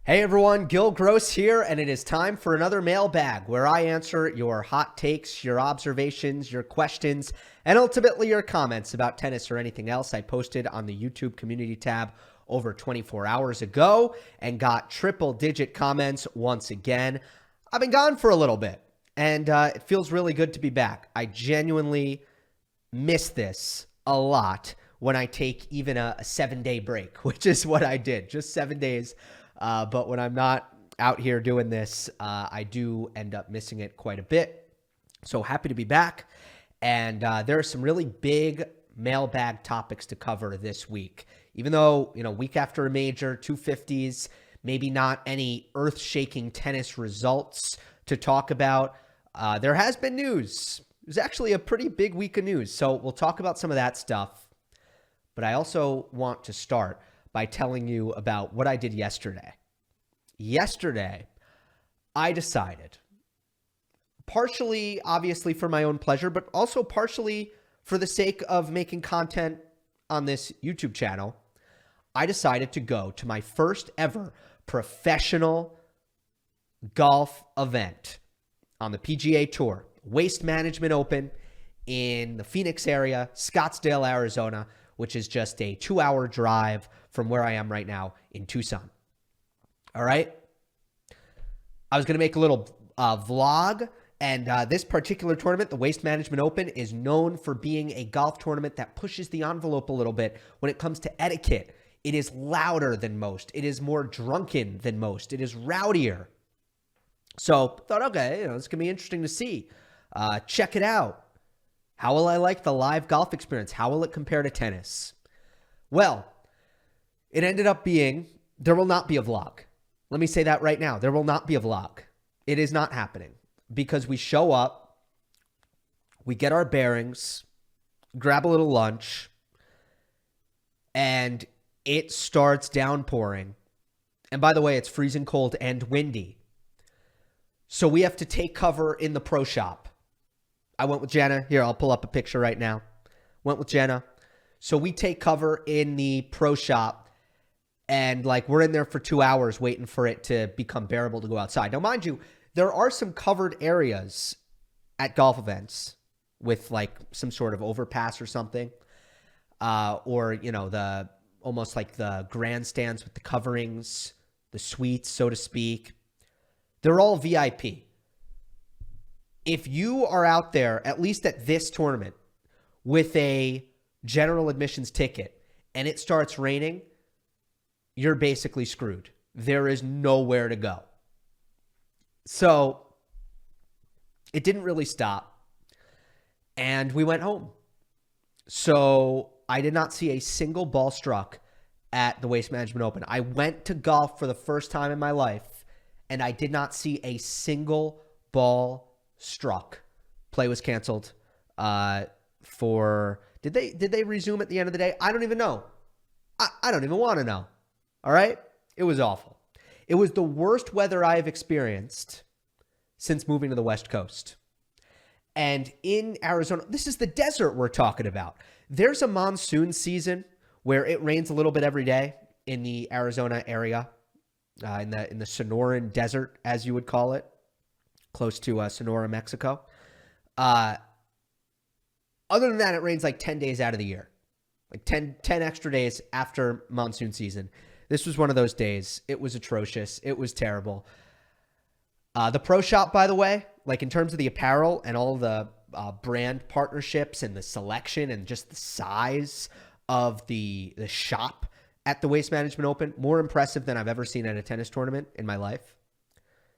Hey everyone, Gill Gross here, and it is time for another mailbag where I answer your hot takes, your observations, your questions, and ultimately your comments about tennis or anything else I posted on the YouTube community tab over 24 hours ago and got triple-digit comments once again. I've been gone for a little bit, and it feels really good to be back. I genuinely miss this a lot when I take even a 7-day break, which is what I did, just 7 days. But when I'm not out here doing this, I do end up missing it quite a bit. So happy to be back. And there are some really big mailbag topics to cover this week. Even though, week after a major, 250s, maybe not any earth-shaking tennis results to talk about, there has been news. It was actually a pretty big week of news. So we'll talk about some of that stuff. But I also want to start by telling you about what I did yesterday. Yesterday, I decided, partially, obviously, for my own pleasure, but also partially for the sake of making content on this YouTube channel, I decided to go to my first ever professional golf event on the PGA Tour, Waste Management Open in the Phoenix area, Scottsdale, Arizona, which is just a 2-hour drive from where I am right now in Tucson. All right? I was going to make a little vlog, and this particular tournament, the Waste Management Open, is known for being a golf tournament that pushes the envelope a little bit when it comes to etiquette. It is louder than most. It is more drunken than most. It is rowdier. So I thought, okay, it's going to be interesting to see. Check it out. How will I like the live golf experience? How will it compare to tennis? Well, it ended up being, there will not be a vlog. Let me say that right now. There will not be a vlog. It is not happening because we show up, we get our bearings, grab a little lunch, and it starts downpouring. And by the way, it's freezing cold and windy. So we have to take cover in the pro shop. I went with Jenna. Here, I'll pull up a picture right now. Went with Jenna. So we take cover in the pro shop, and we're in there for 2 hours waiting for it to become bearable to go outside. Now, mind you, there are some covered areas at golf events with some sort of overpass or something, or the almost like the grandstands with the coverings, the suites, so to speak. They're all VIP. If you are out there, at least at this tournament, with a general admissions ticket and it starts raining, you're basically screwed. There is nowhere to go. So it didn't really stop, and we went home. So I did not see a single ball struck at the Waste Management Open. I went to golf for the first time in my life, and I did not see a single ball struck. Play was canceled. Did they resume at the end of the day? I don't even know. I don't even want to know. All right? It was awful. It was the worst weather I have experienced since moving to the West Coast. And in Arizona, this is the desert we're talking about. There's a monsoon season where it rains a little bit every day in the Arizona area, in the Sonoran Desert, as you would call it, close to Sonora, Mexico. Other than that, it rains 10 days out of the year, 10 extra days after monsoon season. This was one of those days. It was atrocious. It was terrible. The pro shop, by the way, in terms of the apparel and all the brand partnerships and the selection and just the size of the shop at the Waste Management Open, more impressive than I've ever seen at a tennis tournament in my life.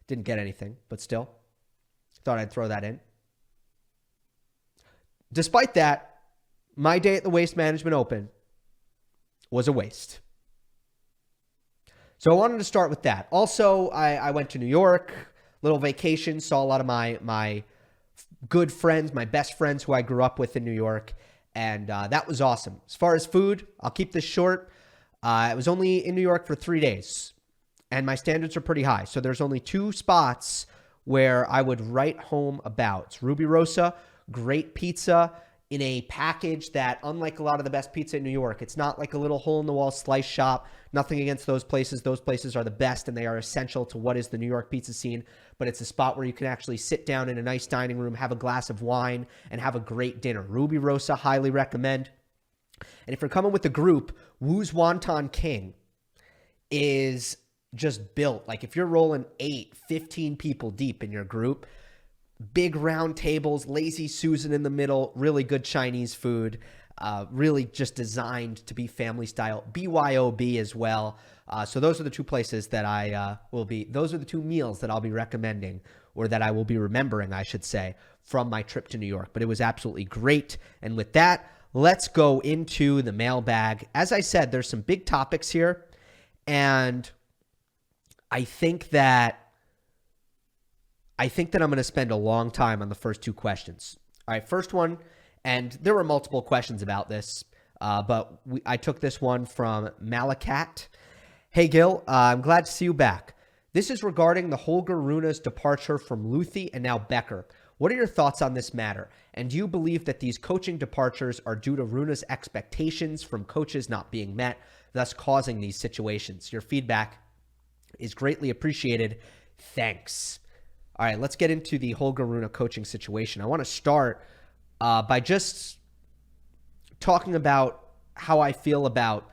Didn't get anything, but still, thought I'd throw that in. Despite that, my day at the Waste Management Open was a waste. So I wanted to start with that. Also, I went to New York, little vacation, saw a lot of my good friends, my best friends who I grew up with in New York, and that was awesome. As far as food, I'll keep this short. I was only in New York for 3 days, and my standards are pretty high. So there's only 2 spots where I would write home about. It's Ruby Rosa, great pizza in a package that, unlike a lot of the best pizza in New York, it's not like a little hole-in-the-wall slice shop. Nothing against those places. Those places are the best, and they are essential to what is the New York pizza scene. But it's a spot where you can actually sit down in a nice dining room, have a glass of wine, and have a great dinner. Ruby Rosa, highly recommend. And if you're coming with the group, Wu's Wonton King is just built. Like if you're rolling 15 people deep in your group, big round tables, lazy Susan in the middle, really good Chinese food, really just designed to be family style. BYOB as well. So those are the two places that those are the two meals that I'll be recommending, or that I will be remembering, I should say, from my trip to New York. But it was absolutely great. And with that, let's go into the mailbag. As I said, there's some big topics here, and I think that I'm going to spend a long time on the first two questions. All right, first one, and there were multiple questions about this, but I took this one from Malakat. Hey, Gill, I'm glad to see you back. This is regarding the Holger Rune's departure from Luthi and now Becker. What are your thoughts on this matter? And do you believe that these coaching departures are due to Rune's expectations from coaches not being met, thus causing these situations? Your feedback is greatly appreciated. Thanks. All right, let's get into the Holger Rune coaching situation. I want to start by just talking about how I feel about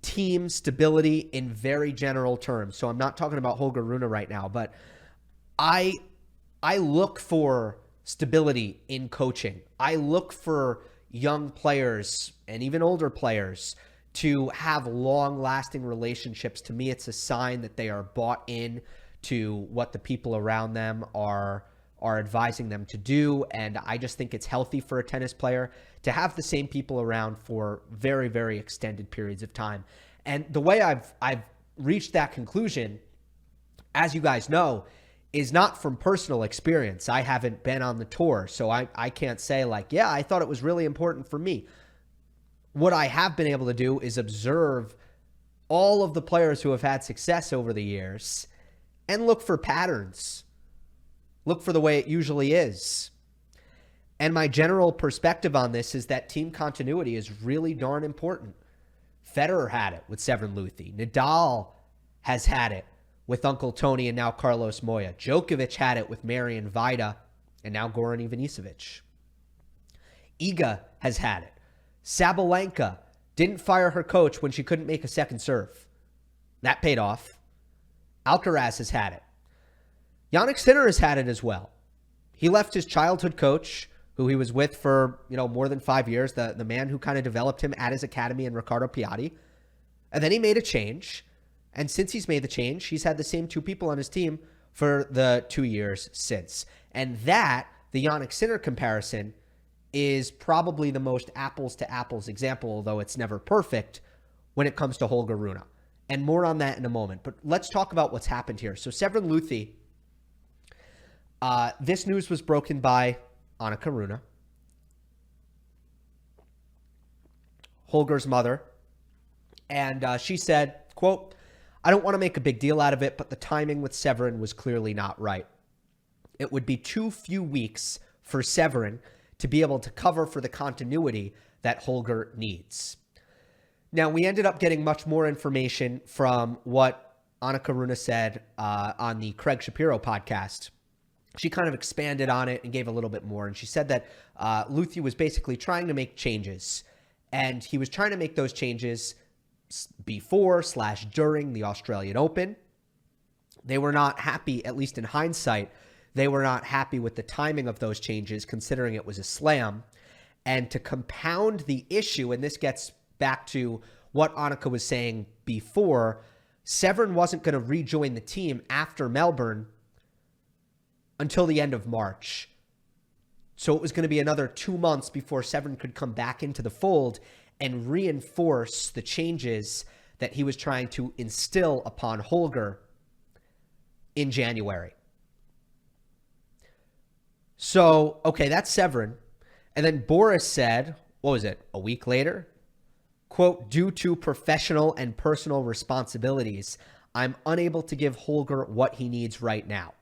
team stability in very general terms. So I'm not talking about Holger Rune right now, but I look for stability in coaching. I look for young players and even older players to have long-lasting relationships. To me, it's a sign that they are bought in to what the people around them are advising them to do. And I just think it's healthy for a tennis player to have the same people around for very, very extended periods of time. And the way I've reached that conclusion, as you guys know, is not from personal experience. I haven't been on the tour, so I can't say like, yeah, I thought it was really important for me. What I have been able to do is observe all of the players who have had success over the years and look for patterns. Look for the way it usually is. And my general perspective on this is that team continuity is really darn important. Federer had it with Sevrin Luthi. Nadal has had it with Uncle Tony and now Carlos Moya. Djokovic had it with Marian Vida and now Goran Ivanisevic. Iga has had it. Sabalenka didn't fire her coach when she couldn't make a second serve. That paid off. Alcaraz has had it. Jannik Sinner has had it as well. He left his childhood coach, who he was with for, more than 5 years, the man who kind of developed him at his academy, in Riccardo Piatti. And then he made a change. And since he's made the change, he's had the same two people on his team for the 2 years since. And that, the Jannik Sinner comparison, is probably the most apples to apples example, although it's never perfect, when it comes to Holger Rune. And more on that in a moment. But let's talk about what's happened here. So Sevrin Luthi, this news was broken by Annika Rune, Holger's mother. And she said, quote, "I don't want to make a big deal out of it, but the timing with Sevrin was clearly not right. It would be too few weeks for Sevrin to be able to cover for the continuity that Holger needs." Now, we ended up getting much more information from what Annika Rune said on the Craig Shapiro podcast. She kind of expanded on it and gave a little bit more. And she said that Luthi was basically trying to make changes. And he was trying to make those changes before/during the Australian Open. They were not happy, at least in hindsight, they were not happy with the timing of those changes, considering it was a slam. And to compound the issue, and this gets back to what Annika was saying before, Sevrin wasn't going to rejoin the team after Melbourne until the end of March. So it was going to be another 2 months before Sevrin could come back into the fold and reinforce the changes that he was trying to instill upon Holger in January. So, okay, that's Sevrin. And then Boris said, what was it, a week later? Quote, "Due to professional and personal responsibilities, I'm unable to give Holger what he needs right now."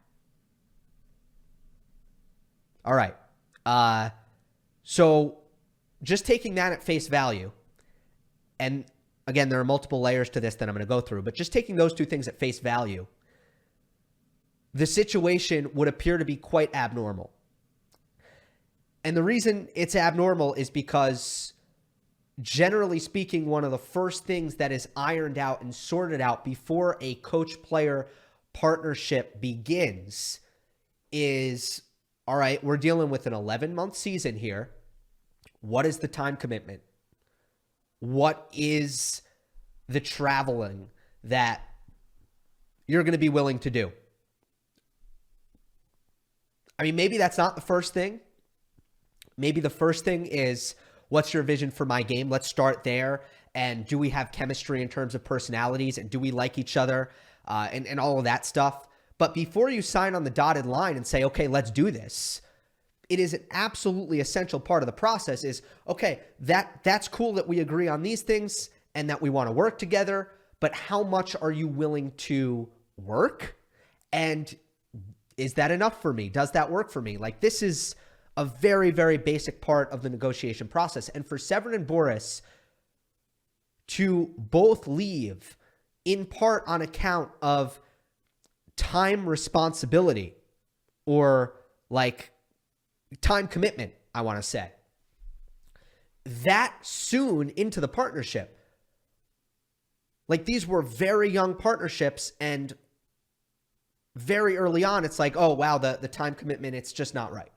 All right. So just taking that at face value, and again, there are multiple layers to this that I'm going to go through, but just taking those two things at face value, the situation would appear to be quite abnormal. And the reason it's abnormal is because, generally speaking, one of the first things that is ironed out and sorted out before a coach-player partnership begins is, all right, we're dealing with an 11-month season here. What is the time commitment? What is the traveling that you're going to be willing to do? I mean, maybe that's not the first thing. Maybe the first thing is, what's your vision for my game? Let's start there. And do we have chemistry in terms of personalities? And do we like each other? And all of that stuff. But before you sign on the dotted line and say, okay, let's do this, it is an absolutely essential part of the process is, okay, that's cool that we agree on these things and that we want to work together, but how much are you willing to work? And is that enough for me? Does that work for me? Like, this is a very, very basic part of the negotiation process. And for Sevrin and Boris to both leave in part on account of time responsibility, or like time commitment, I want to say, that soon into the partnership. Like, these were very young partnerships, and very early on, it's like, oh, wow, the time commitment, it's just not right.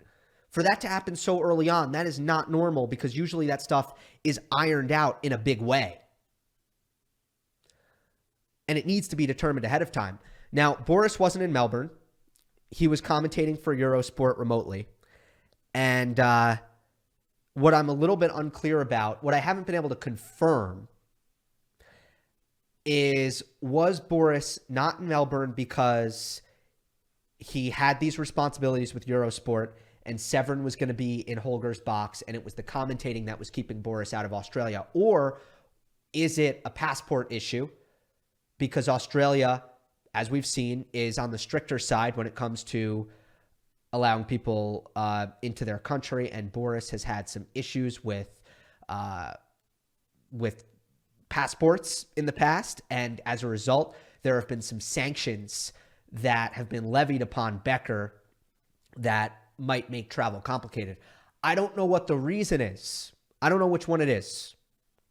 For that to happen so early on, that is not normal, because usually that stuff is ironed out in a big way. And it needs to be determined ahead of time. Now, Boris wasn't in Melbourne. He was commentating for Eurosport remotely. And what I'm a little bit unclear about, what I haven't been able to confirm, is, was Boris not in Melbourne because he had these responsibilities with Eurosport and Sevrin was going to be in Holger's box and it was the commentating that was keeping Boris out of Australia? Or is it a passport issue? Because Australia, as we've seen, is on the stricter side when it comes to allowing people into their country, and Boris has had some issues with passports in the past, and as a result, there have been some sanctions that have been levied upon Becker that might make travel complicated. I don't know what the reason is. I don't know which one it is,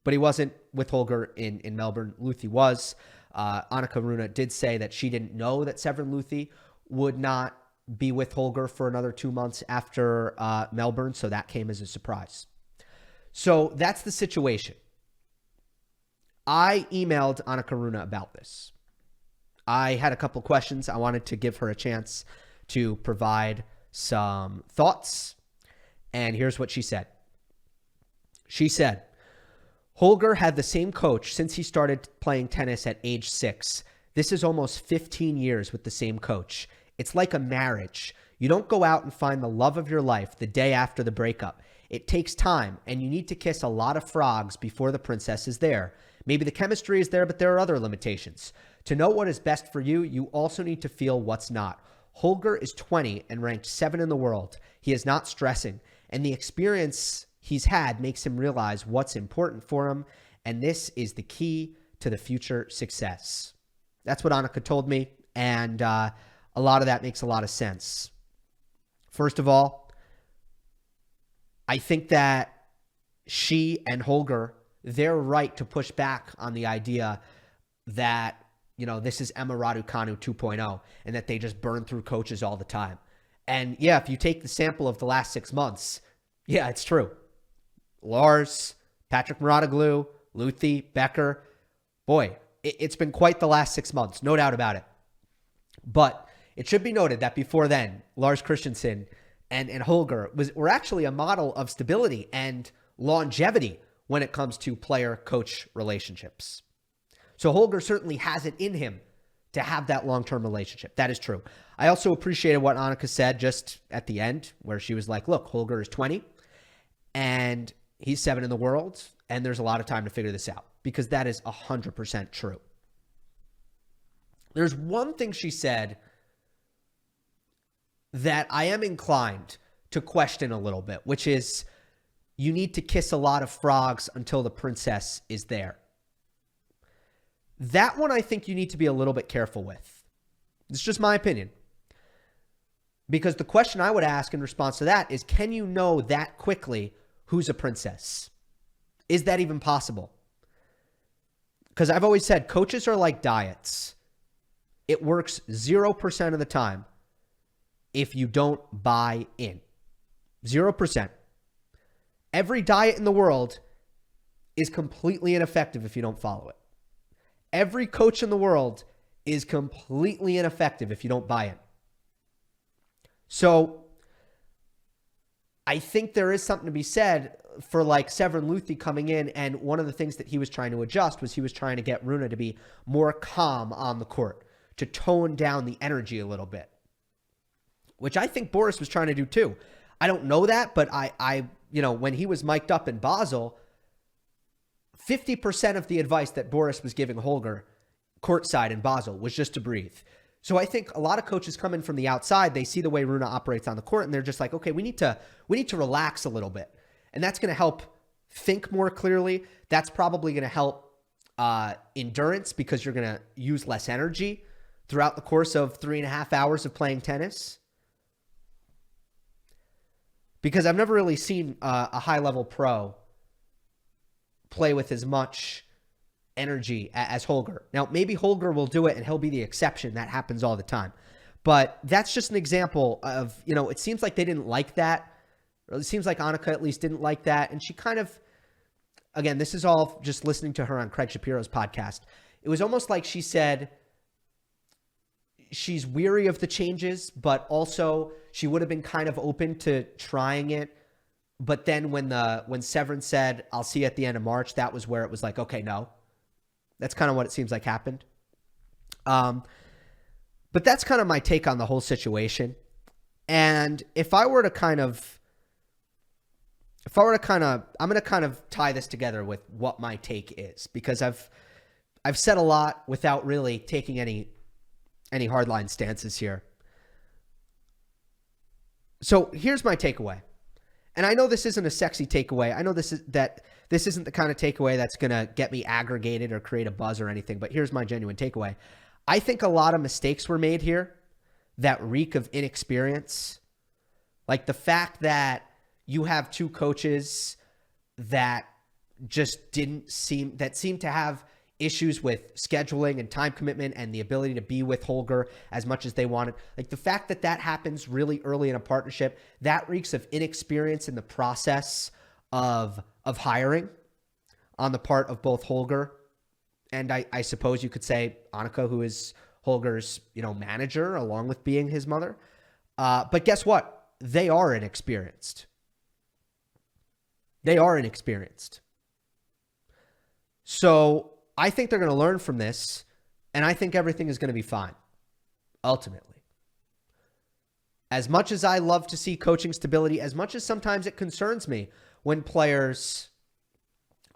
but he wasn't with Holger in Melbourne. Luthi was. Annika Rune did say that she didn't know that Sevrin Luthi would not be with Holger for another 2 months after Melbourne, so that came as a surprise. So that's the situation. I emailed Annika Rune about this. I had a couple questions. I wanted to give her a chance to provide some thoughts, and here's what she said. She said, Holger had the same coach since he started playing tennis at age 6. This is almost 15 years with the same coach. It's like a marriage. You don't go out and find the love of your life the day after the breakup. It takes time, and you need to kiss a lot of frogs before the princess is there. Maybe the chemistry is there, but there are other limitations. To know what is best for you, you also need to feel what's not. Holger is 20 and ranked 7 in the world. He is not stressing, and the experience he's had makes him realize what's important for him, and this is the key to the future success. That's what Annika told me, and a lot of that makes a lot of sense. First of all, I think that she and Holger, they're right to push back on the idea that, you know, this is Emma Raducanu 2.0 and that they just burn through coaches all the time. And yeah, if you take the sample of the last 6 months, yeah, it's true. Lars, Patrick Mouratoglou, Luthi, Becker, boy, it's been quite the last 6 months, no doubt about it. But it should be noted that before then, Lars Christensen and Holger were actually a model of stability and longevity when it comes to player-coach relationships. So Holger certainly has it in him to have that long-term relationship. That is true. I also appreciated what Annika said just at the end, where she was like, look, Holger is 20 and he's 7 in the world, and there's a lot of time to figure this out, because that is 100% true. There's one thing she said that I am inclined to question a little bit, which is you need to kiss a lot of frogs until the princess is there. That one I think you need to be a little bit careful with. It's just my opinion. Because the question I would ask in response to that is, can you know that quickly who's a princess? Is that even possible? Because I've always said coaches are like diets. It works 0% of the time if you don't buy in. 0%. Every diet in the world is completely ineffective if you don't follow it. Every coach in the world is completely ineffective if you don't buy in. So I think there is something to be said for like Sevrin Luthi coming in, and one of the things that he was trying to adjust was he was trying to get Rune to be more calm on the court, to tone down the energy a little bit, which I think Boris was trying to do too. I don't know that, but I when he was mic'd up in Basel, 50% of the advice that Boris was giving Holger courtside in Basel was just to breathe. So I think a lot of coaches come in from the outside, they see the way Rune operates on the court, and they're just like, okay, we need to relax a little bit. And that's going to help think more clearly. That's probably going to help endurance, because you're going to use less energy throughout the course of 3.5 hours of playing tennis. Because I've never really seen a high-level pro play with as much energy as Holger. Now, maybe Holger will do it and he'll be the exception. That happens all the time. But that's just an example of, it seems like they didn't like that. Or it seems like Annika at least didn't like that. And she kind of, again, this is all just listening to her on Craig Shapiro's podcast. It was almost like she said she's weary of the changes, but also she would have been kind of open to trying it. But then when Sevrin said, I'll see you at the end of March, that was where it was like, okay, no. That's kind of what it seems like happened. But that's kind of my take on the whole situation. And I'm going to kind of tie this together with what my take is, because I've said a lot without really taking any hardline stances here. So here's my takeaway. And I know this isn't a sexy takeaway. I know this isn't the kind of takeaway that's going to get me aggregated or create a buzz or anything, but here's my genuine takeaway. I think a lot of mistakes were made here that reek of inexperience. Like the fact that you have two coaches that just seem to have issues with scheduling and time commitment and the ability to be with Holger as much as they wanted. Like the fact that happens really early in a partnership, that reeks of inexperience in the process of hiring on the part of both Holger and I suppose you could say Annika, who is Holger's, manager, along with being his mother. But guess what? They are inexperienced. So I think they're going to learn from this, and I think everything is going to be fine, ultimately. As much as I love to see coaching stability, as much as sometimes it concerns me when players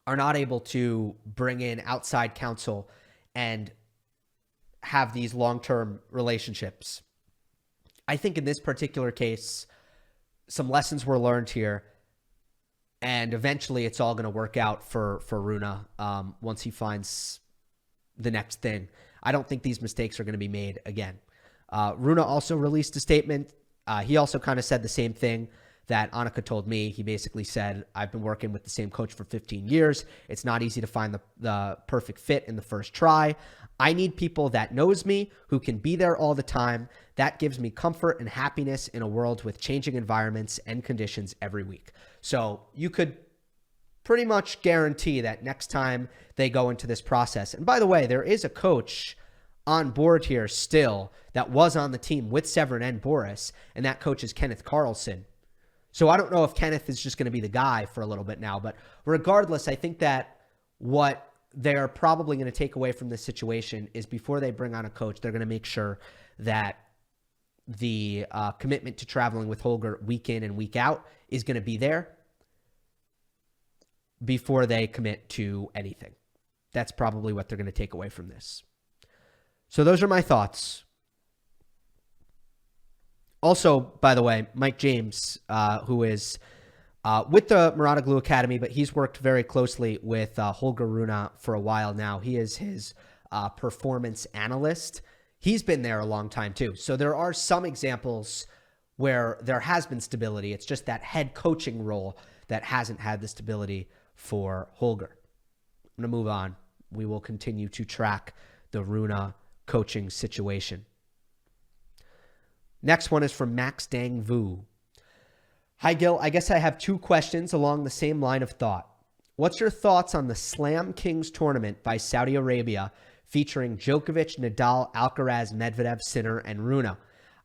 are not able to bring in outside counsel and have these long-term relationships, I think in this particular case, some lessons were learned here. And eventually it's all going to work out for Rune once he finds the next thing. I don't think these mistakes are going to be made again. Rune also released a statement. He also kind of said the same thing that Annika told me. He basically said, I've been working with the same coach for 15 years. It's not easy to find the perfect fit in the first try. I need people that knows me, who can be there all the time. That gives me comfort and happiness in a world with changing environments and conditions every week. So you could pretty much guarantee that next time they go into this process. And by the way, there is a coach on board here still that was on the team with Sevrin and Boris, and that coach is Kenneth Carlson. So I don't know if Kenneth is just going to be the guy for a little bit now, but regardless, I think that what they're probably going to take away from this situation is before they bring on a coach, they're going to make sure that the commitment to traveling with Holger week in and week out is going to be there before they commit to anything. That's probably what they're going to take away from this. So those are my thoughts. Also, by the way, Mike James, who is with the Muratoglu Academy, but he's worked very closely with Holger Rune for a while now. He is his performance analyst. He's been there a long time too. So there are some examples where there has been stability. It's just that head coaching role that hasn't had the stability for Holger. I'm going to move on. We will continue to track the Rune coaching situation. Next one is from Max Dang Vu. Hi, Gill. I guess I have two questions along the same line of thought. What's your thoughts on the Slam Kings tournament by Saudi Arabia featuring Djokovic, Nadal, Alcaraz, Medvedev, Sinner, and Rune?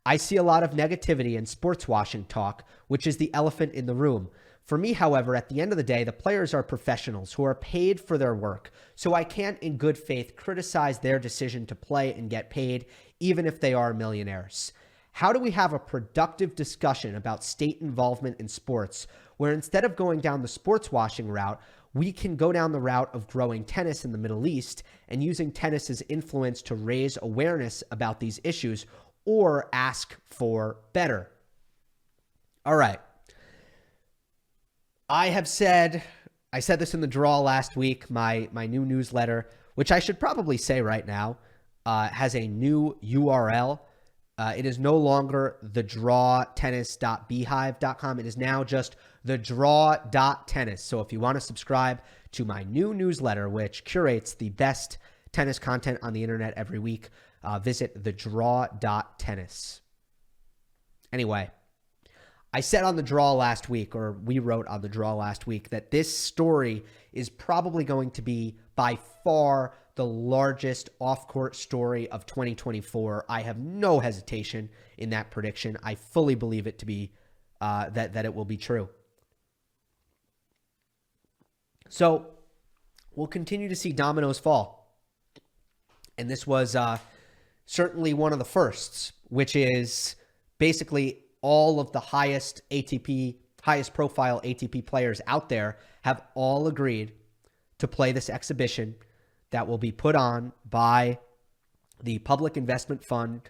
I see a lot of negativity and sports washing talk, which is the elephant in the room. For me, however, at the end of the day, the players are professionals who are paid for their work, so I can't in good faith criticize their decision to play and get paid, even if they are millionaires. How do we have a productive discussion about state involvement in sports where instead of going down the sports washing route, we can go down the route of growing tennis in the Middle East and using tennis's influence to raise awareness about these issues or ask for better? All right. I said this in the draw last week, my new newsletter, which I should probably say right now, has a new URL. It is no longer thedrawtennis.beehive.com. It is now just thedraw.tennis. So if you want to subscribe to my new newsletter, which curates the best tennis content on the internet every week, visit thedraw.tennis. Anyway, I said on the draw last week, or we wrote on the draw last week, that this story is probably going to be by far the largest off-court story of 2024. I have no hesitation in that prediction. I fully believe it to be that it will be true. So we'll continue to see dominoes fall. And this was certainly one of the firsts, which is basically all of the highest profile ATP players out there have all agreed to play this exhibition that will be put on by the Public Investment Fund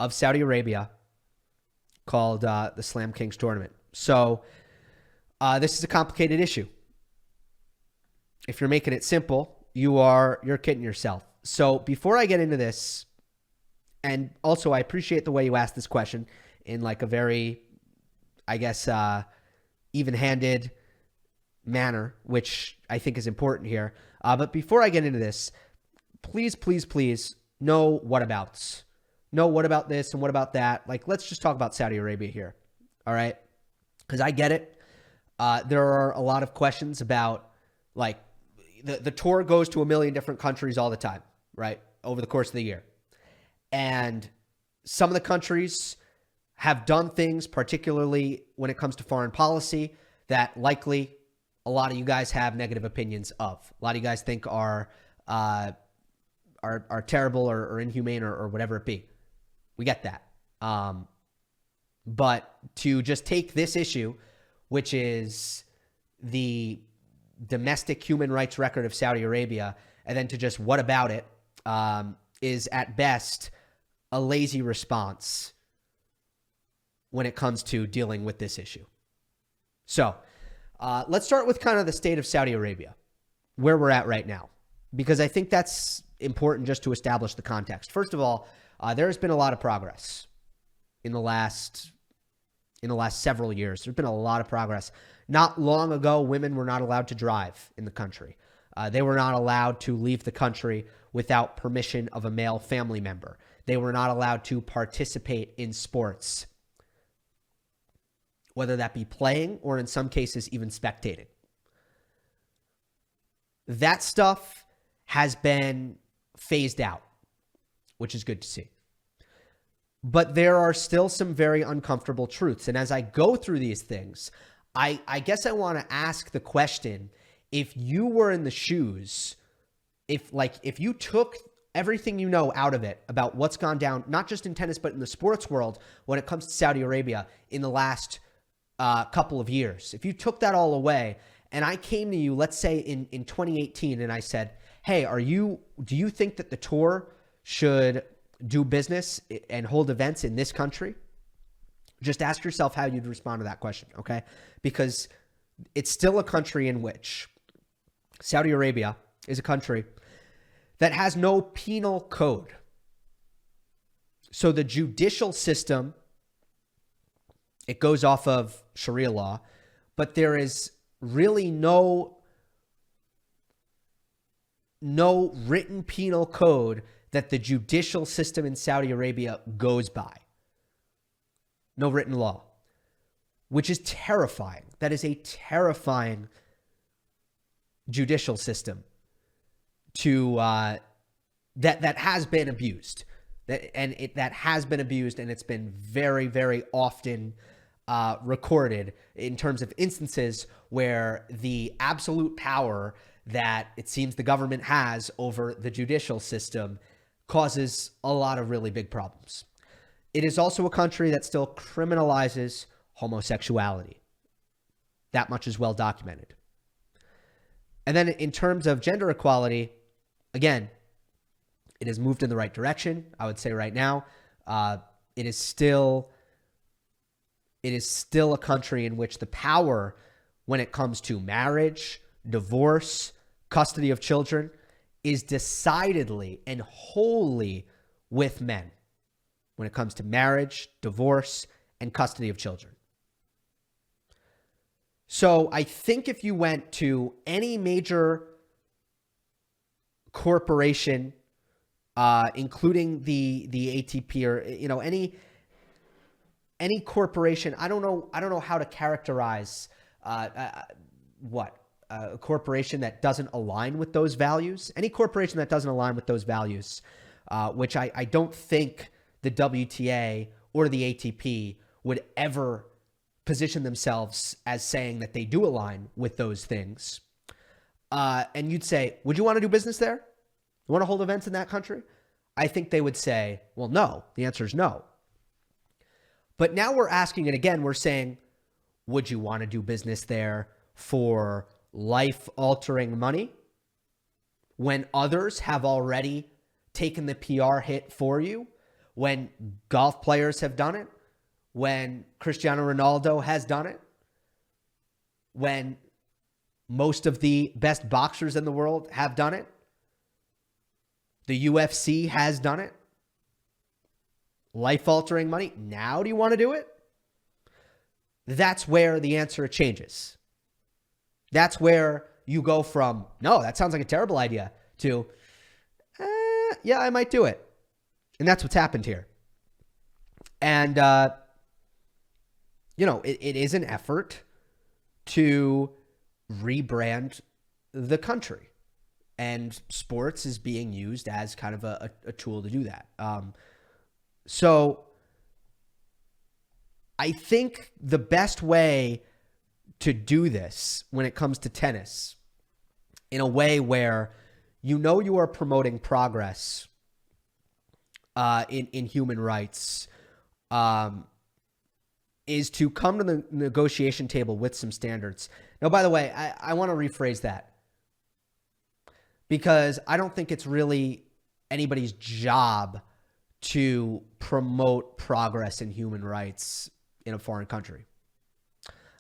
of Saudi Arabia called the Slam Kings Tournament. So this is a complicated issue. If you're making it simple, you're kidding yourself. So before I get into this, and also I appreciate the way you asked this question in like a very, I guess, even-handed manner, which I think is important here. But before I get into this, please, please, please, no whatabouts. No what about this and what about that. Like, let's just talk about Saudi Arabia here. All right? Because I get it. There are a lot of questions about, like, the tour goes to a million different countries all the time, right? Over the course of the year. And some of the countries have done things, particularly when it comes to foreign policy, that likely a lot of you guys have negative opinions of. A lot of you guys think are terrible or inhumane or whatever it be. We get that. But to just take this issue, which is the domestic human rights record of Saudi Arabia, and then to just what about it, is at best a lazy response when it comes to dealing with this issue. So let's start with kind of the state of Saudi Arabia, where we're at right now, because I think that's important just to establish the context. First of all, there has been a lot of progress in the last several years. There's been a lot of progress. Not long ago, women were not allowed to drive in the country. They were not allowed to leave the country without permission of a male family member. They were not allowed to participate in sports, whether that be playing or in some cases even spectating. That stuff has been phased out, which is good to see. But there are still some very uncomfortable truths. And as I go through these things, I guess I want to ask the question, if you were in the shoes, if you took everything you know out of it about what's gone down, not just in tennis, but in the sports world when it comes to Saudi Arabia in the last couple of years, if you took that all away and I came to you, let's say in 2018, and I said, hey, do you think that the tour should do business and hold events in this country? Just ask yourself how you'd respond to that question, okay? Because it's still a country in which Saudi Arabia is a country that has no penal code. So the judicial system, it goes off of Sharia law, but there is really no written penal code that the judicial system in Saudi Arabia goes by. No written law, which is terrifying. That is a terrifying judicial system to that has been abused. That has been abused, and it's been very, very often recorded in terms of instances where the absolute power that it seems the government has over the judicial system causes a lot of really big problems. It is also a country that still criminalizes homosexuality. That much is well documented. And then in terms of gender equality, again, it has moved in the right direction. I would say right now, it is still a country in which the power when it comes to marriage, divorce, custody of children is decidedly and wholly with men when it comes to marriage, divorce, and custody of children. So I think if you went to any major corporation, including the ATP or any corporation, I don't know how to characterize a corporation that doesn't align with those values. Any corporation that doesn't align with those values, which I don't think the WTA or the ATP would ever position themselves as saying that they do align with those things. And you'd say, would you want to do business there? You want to hold events in that country? I think they would say, well, no. The answer is no. But now we're asking it again. We're saying, would you want to do business there for life-altering money when others have already taken the PR hit for you? When golf players have done it? When Cristiano Ronaldo has done it? When most of the best boxers in the world have done it? The UFC has done it. Life-altering money. Now do you want to do it? That's where the answer changes. That's where you go from, no, that sounds like a terrible idea, to, yeah, I might do it. And that's what's happened here. And, it is an effort to rebrand the country. And sports is being used as kind of a tool to do that. So I think the best way to do this when it comes to tennis, in a way where you are promoting progress in human rights, is to come to the negotiation table with some standards. Now, by the way, I want to rephrase that, because I don't think it's really anybody's job to promote progress in human rights in a foreign country.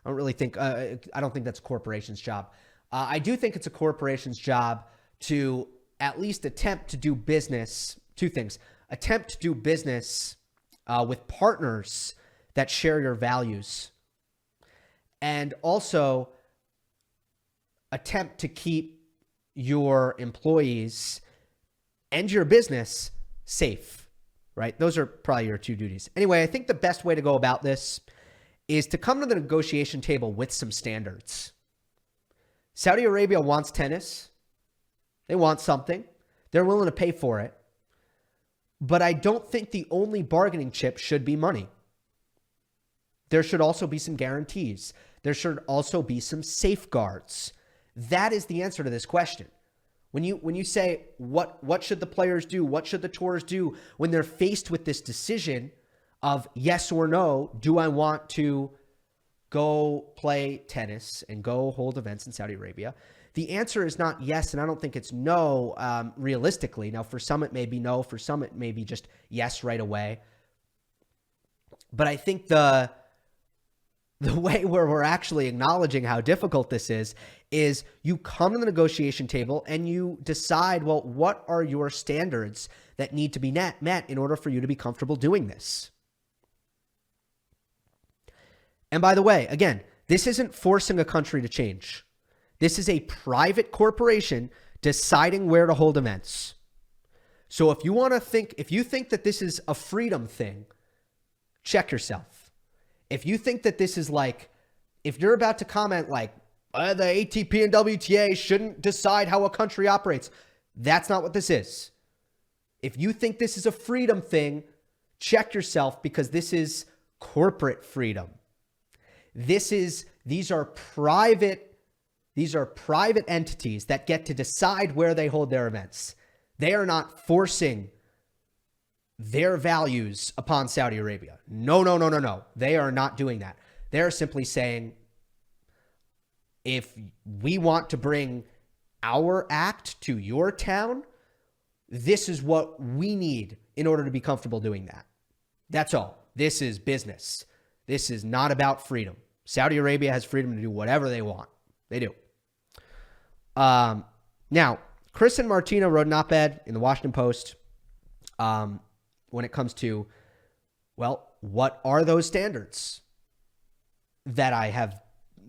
I don't think that's a corporation's job. I do think it's a corporation's job to at least attempt to do business. Two things: attempt to do business with partners that share your values, and also attempt to keep your employees and your business safe, right? Those are probably your two duties. Anyway, I think the best way to go about this is to come to the negotiation table with some standards. Saudi Arabia wants tennis. They want something. They're willing to pay for it. But I don't think the only bargaining chip should be money. There should also be some guarantees. There should also be some safeguards. That is the answer to this question. When you say, what should the players do? What should the tours do when they're faced with this decision of yes or no? Do I want to go play tennis and go hold events in Saudi Arabia? The answer is not yes, and I don't think it's no realistically. Now, for some it may be no. For some it may be just yes right away. But I think the The way where we're actually acknowledging how difficult this is you come to the negotiation table and you decide, well, what are your standards that need to be met in order for you to be comfortable doing this? And by the way, again, this isn't forcing a country to change. This is a private corporation deciding where to hold events. So if you think that this is a freedom thing, check yourself. If you think that this is like, if you're about to comment like, the ATP and WTA shouldn't decide how a country operates, that's not what this is. If you think this is a freedom thing, check yourself, because this is corporate freedom. These are private entities that get to decide where they hold their events. They are not forcing their values upon Saudi Arabia. No. They are not doing that. They're simply saying, if we want to bring our act to your town, this is what we need in order to be comfortable doing that. That's all. This is business. This is not about freedom. Saudi Arabia has freedom to do whatever they want. They do. Now, Chris and Martina wrote an op-ed in the Washington Post when it comes to, well, what are those standards that I have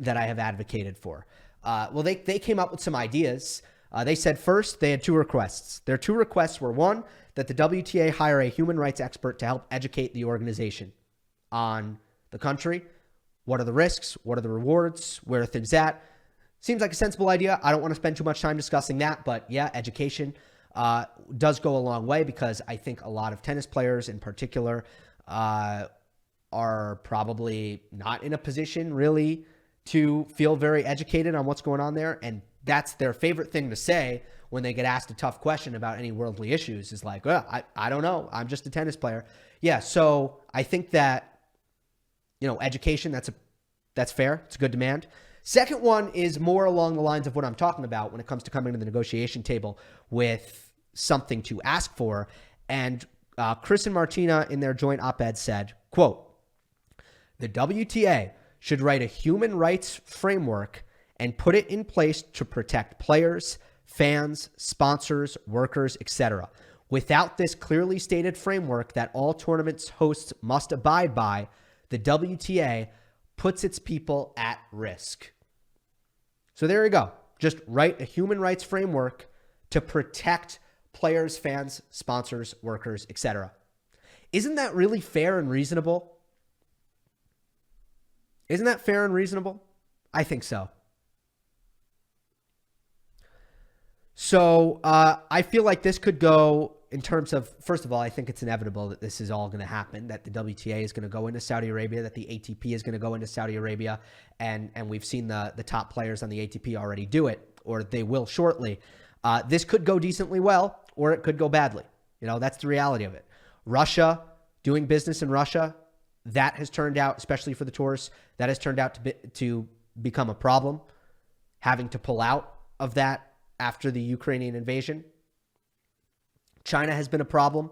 advocated for? Well, they came up with some ideas. They said first they had two requests. Their two requests were, one, that the WTA hire a human rights expert to help educate the organization on the country. What are the risks? What are the rewards? Where are things at? Seems like a sensible idea. I don't want to spend too much time discussing that, but yeah, education does go a long way, because I think a lot of tennis players in particular are probably not in a position really to feel very educated on what's going on there. And that's their favorite thing to say when they get asked a tough question about any worldly issues, is like, well, I don't know. I'm just a tennis player. Yeah. So I think that, education, that's fair. It's a good demand. Second one is more along the lines of what I'm talking about when it comes to coming to the negotiation table with something to ask for. And Chris and Martina in their joint op-ed said, quote, "The WTA should write a human rights framework and put it in place to protect players, fans, sponsors, workers, etc. Without this clearly stated framework that all tournaments hosts must abide by, the WTA puts its people at risk." So there you go. Just write a human rights framework to protect players, fans, sponsors, workers, etc. Isn't that really fair and reasonable? Isn't that fair and reasonable? I think so. So I feel like this could go in terms of, first of all, I think it's inevitable that this is all going to happen, that the WTA is going to go into Saudi Arabia, that the ATP is going to go into Saudi Arabia, and we've seen the top players on the ATP already do it, or they will shortly. This could go decently well, or it could go badly. That's the reality of it. Russia, doing business in Russia, that has turned out, especially for the tours, that has turned out to become a problem, having to pull out of that after the Ukrainian invasion. China has been a problem.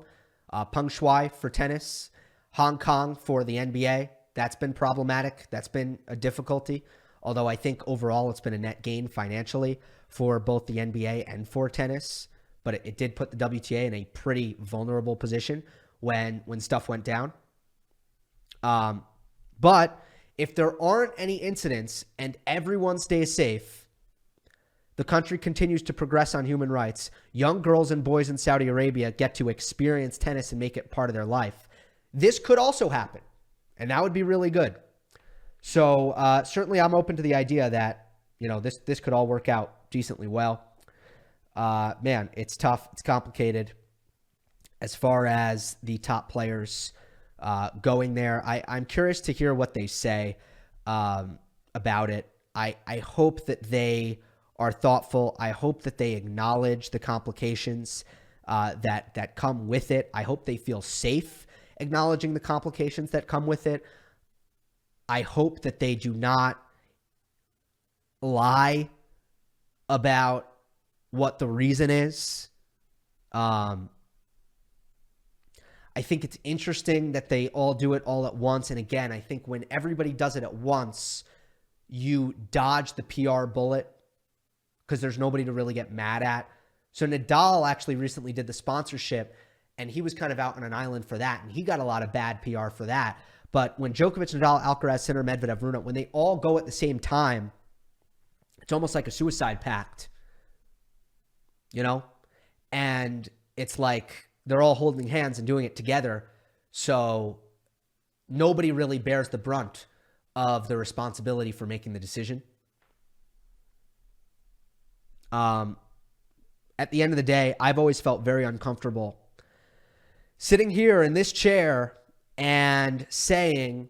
Peng Shuai for tennis. Hong Kong for the NBA. That's been problematic. That's been a difficulty. Although I think overall it's been a net gain financially for both the NBA and for tennis. But it did put the WTA in a pretty vulnerable position when stuff went down. But if there aren't any incidents and everyone stays safe, the country continues to progress on human rights, young girls and boys in Saudi Arabia get to experience tennis and make it part of their life, this could also happen. And that would be really good. So certainly I'm open to the idea that, this could all work out decently well. Man, it's tough. It's complicated. As far as the top players going there, I'm curious to hear what they say about it. I hope that they are thoughtful. I hope that they acknowledge the complications that come with it. I hope they feel safe acknowledging the complications that come with it. I hope that they do not lie about what the reason is. I think it's interesting that they all do it all at once. And again, I think when everybody does it at once, you dodge the PR bullet because there's nobody to really get mad at. So Nadal actually recently did the sponsorship, and he was kind of out on an island for that, and he got a lot of bad PR for that. But when Djokovic, Nadal, Alcaraz, Sinner, Medvedev, Rune, when they all go at the same time, it's almost like a suicide pact, you know? And it's like they're all holding hands and doing it together. So nobody really bears the brunt of the responsibility for making the decision. At the end of the day, I've always felt very uncomfortable sitting here in this chair and saying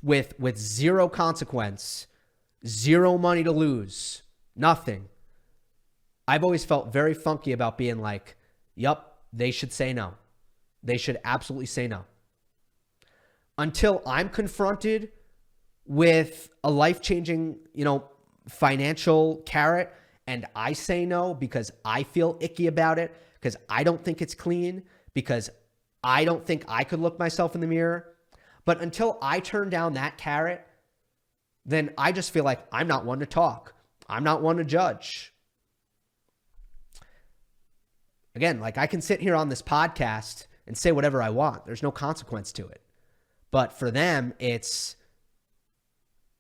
with zero consequence, zero money to lose, nothing. I've always felt very funky about being like, yup, they should say no. They should absolutely say no. Until I'm confronted with a life-changing, financial carrot, and I say no because I feel icky about it, because I don't think it's clean, because I don't think I could look myself in the mirror. But until I turn down that carrot, then I just feel like I'm not one to talk. I'm not one to judge. Again, like I can sit here on this podcast and say whatever I want. There's no consequence to it. But for them, it's,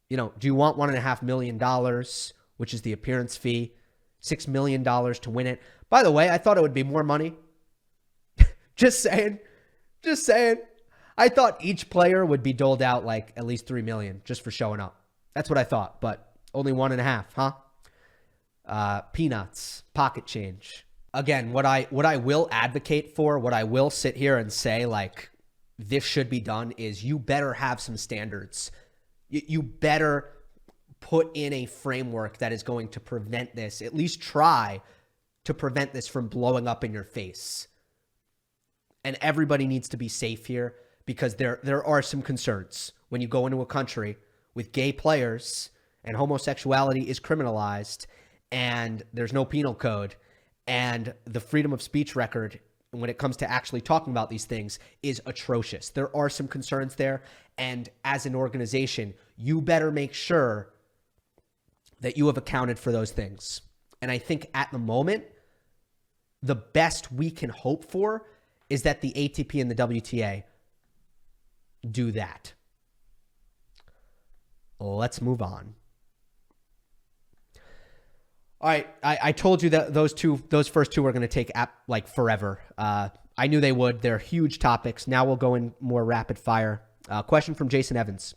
do you want $1.5 million, which is the appearance fee, $6 million to win it? By the way, I thought it would be more money. Just saying. I thought each player would be doled out like at least $3 million just for showing up. That's what I thought, but only 1.5, huh? Peanuts, pocket change. Again, what I will advocate for, what I will sit here and say, like, this should be done, is you better have some standards. You better put in a framework that is going to prevent this, at least try to prevent this from blowing up in your face. And everybody needs to be safe here, because there are some concerns when you go into a country with gay players and homosexuality is criminalized and there's no penal code, and the freedom of speech record when it comes to actually talking about these things is atrocious. There are some concerns there. And as an organization, you better make sure that you have accounted for those things. And I think at the moment, the best we can hope for is that the ATP and the WTA do that. Let's move on. All right, I told you that those first two were going to take like forever. I knew they would. They're huge topics. Now we'll go in more rapid fire. Question from Jason Evans.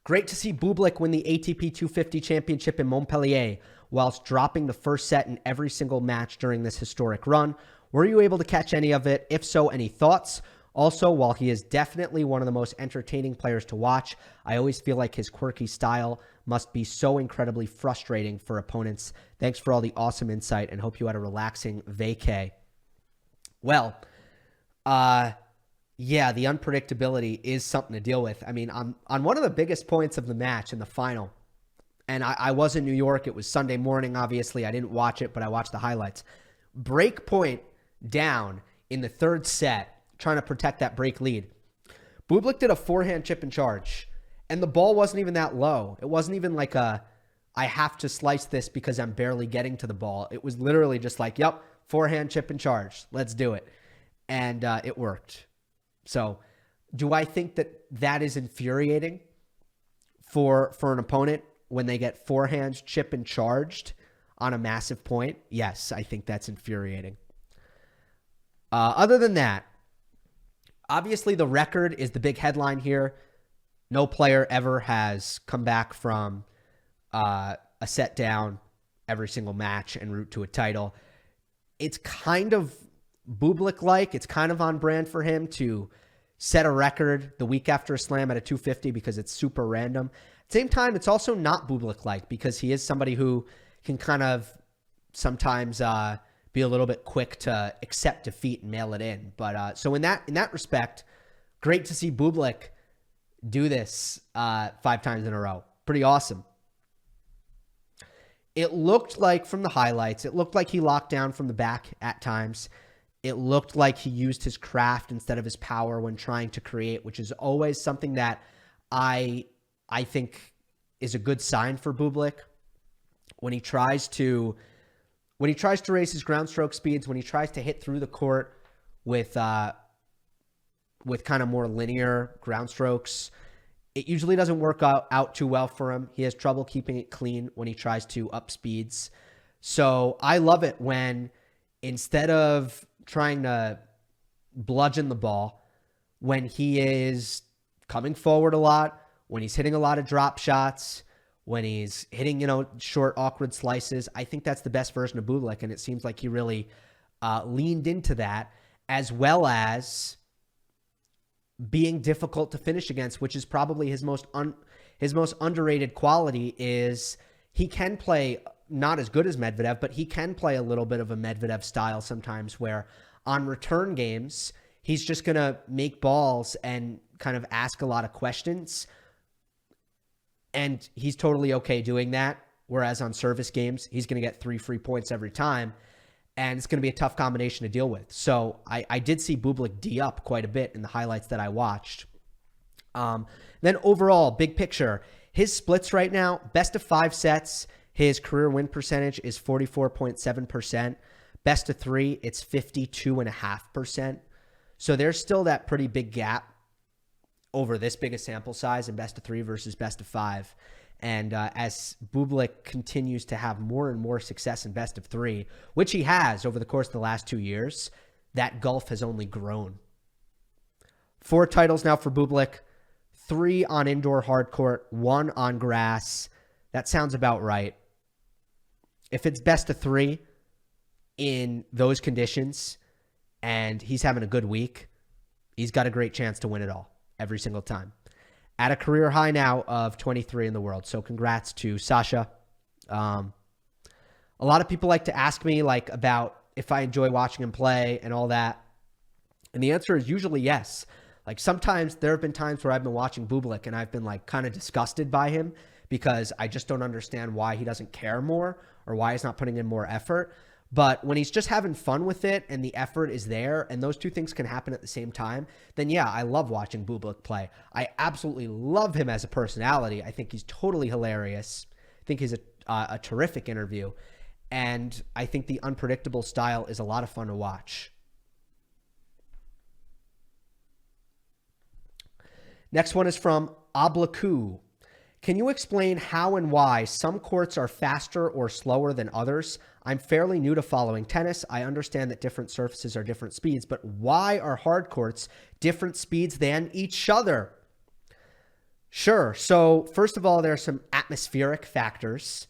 Great to see Bublik win the ATP 250 championship in Montpellier whilst dropping the first set in every single match during this historic run. Were you able to catch any of it? If so, any thoughts? Also, while he is definitely one of the most entertaining players to watch, I always feel like his quirky style must be so incredibly frustrating for opponents. Thanks for all the awesome insight and hope you had a relaxing vacay. Well, yeah, the unpredictability is something to deal with. I mean, on one of the biggest points of the match in the final, and I was in New York. It was Sunday morning, obviously. I didn't watch it, but I watched the highlights. Break point down in the third set, trying to protect that break lead. Bublik did a forehand chip and charge, and the ball wasn't even that low. It wasn't even like I have to slice this because I'm barely getting to the ball. It was literally just like, yep, forehand chip and charge. Let's do it. And it worked. So do I think that is infuriating for an opponent when they get forehand chip and charged on a massive point? Yes, I think that's infuriating. Other than that, obviously the record is the big headline here. No player ever has come back from a set down every single match en route to a title. It's kind of Bublik-like. It's kind of on brand for him to set a record the week after a slam at a 250 because it's super random. At the same time, it's also not Bublik-like because he is somebody who can kind of sometimes be a little bit quick to accept defeat and mail it in. But so in that respect, great to see Bublik do this 5 times in a row. Pretty awesome. It looked like from the highlights, it looked like he locked down from the back at times. It looked like he used his craft instead of his power when trying to create, which is always something that I think is a good sign for Bublik. When he tries to raise his ground stroke speeds, when he tries to hit through the court with kind of more linear ground strokes, it usually doesn't work out too well for him. He has trouble keeping it clean when he tries to up speeds. So I love it when, instead of trying to bludgeon the ball, when he is coming forward a lot, when he's hitting a lot of drop shots, when he's hitting, short, awkward slices, I think that's the best version of Bublik, and it seems like he really leaned into that, as well as being difficult to finish against, which is probably his most underrated quality. Is he can play not as good as Medvedev, but he can play a little bit of a Medvedev style sometimes, where on return games, he's just going to make balls and kind of ask a lot of questions. And he's totally okay doing that. Whereas on service games, he's going to get 3 free points every time. And it's going to be a tough combination to deal with. So I did see Bublik D up quite a bit in the highlights that I watched. Then overall, big picture, his splits right now, best of 5 sets, his career win percentage is 44.7%. Best of 3, it's 52.5%. So there's still that pretty big gap over this big a sample size in best of 3 versus best of 5. And as Bublik continues to have more and more success in best of 3, which he has over the course of the last 2 years, that gulf has only grown. 4 titles now for Bublik, 3 on indoor hard court, 1 on grass. That sounds about right. If it's best of 3 in those conditions and he's having a good week, he's got a great chance to win it all every single time. At a career high now of 23 in the world. So congrats to Sasha. A lot of people like to ask me about if I enjoy watching him play and all that. And the answer is usually yes. Sometimes there have been times where I've been watching Bublik and I've been kind of disgusted by him because I just don't understand why he doesn't care more or why he's not putting in more effort. But when he's just having fun with it and the effort is there and those two things can happen at the same time, then yeah, I love watching Bublik play. I absolutely love him as a personality. I think he's totally hilarious. I think he's a terrific interview. And I think the unpredictable style is a lot of fun to watch. Next one is from Oblaku. Can you explain how and why some courts are faster or slower than others? I'm fairly new to following tennis. I understand that different surfaces are different speeds, but why are hard courts different speeds than each other? Sure. So first of all, there are some atmospheric factors,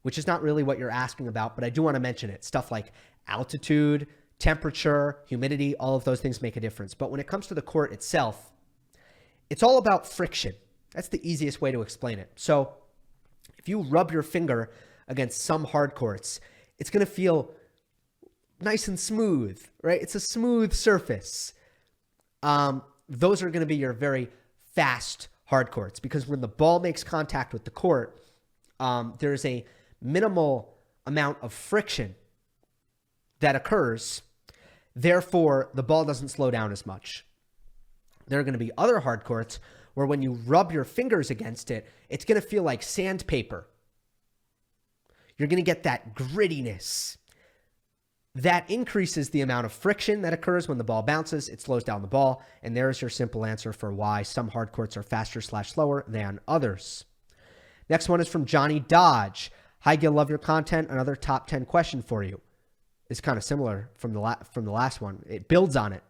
which is not really what you're asking about, but I do want to mention it. Stuff like altitude, temperature, humidity, all of those things make a difference. But when it comes to the court itself, it's all about friction. That's the easiest way to explain it. So if you rub your finger against some hard courts, it's going to feel nice and smooth, right? It's a smooth surface. Those are going to be your very fast hard courts because when the ball makes contact with the court, there's a minimal amount of friction that occurs. Therefore, the ball doesn't slow down as much. There are going to be other hard courts where when you rub your fingers against it, it's going to feel like sandpaper. You're going to get that grittiness. That increases the amount of friction that occurs when the ball bounces. It slows down the ball. And there's your simple answer for why some hard courts are faster/slower than others. Next one is from Johnny Dodge. Hi, Gill, love your content. Another top 10 question for you. It's kind of similar from the last one. It builds on it.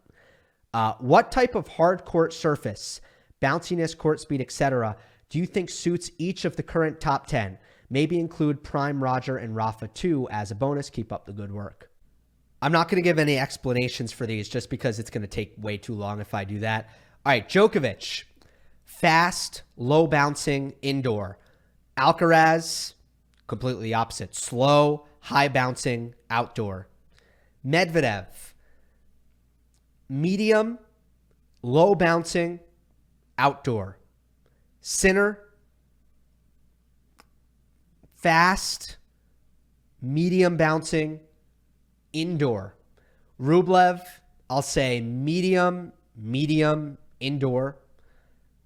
What type of hard court surface, bounciness, court speed, etc., do you think suits each of the current top 10? Maybe include Prime Roger and Rafa too as a bonus. Keep up the good work. I'm not going to give any explanations for these just because it's going to take way too long if I do that. All right, Djokovic, fast, low bouncing, indoor. Alcaraz, completely opposite, slow, high bouncing, outdoor. Medvedev, medium, low bouncing, outdoor. Sinner, fast, medium bouncing, indoor. Rublev, I'll say medium indoor.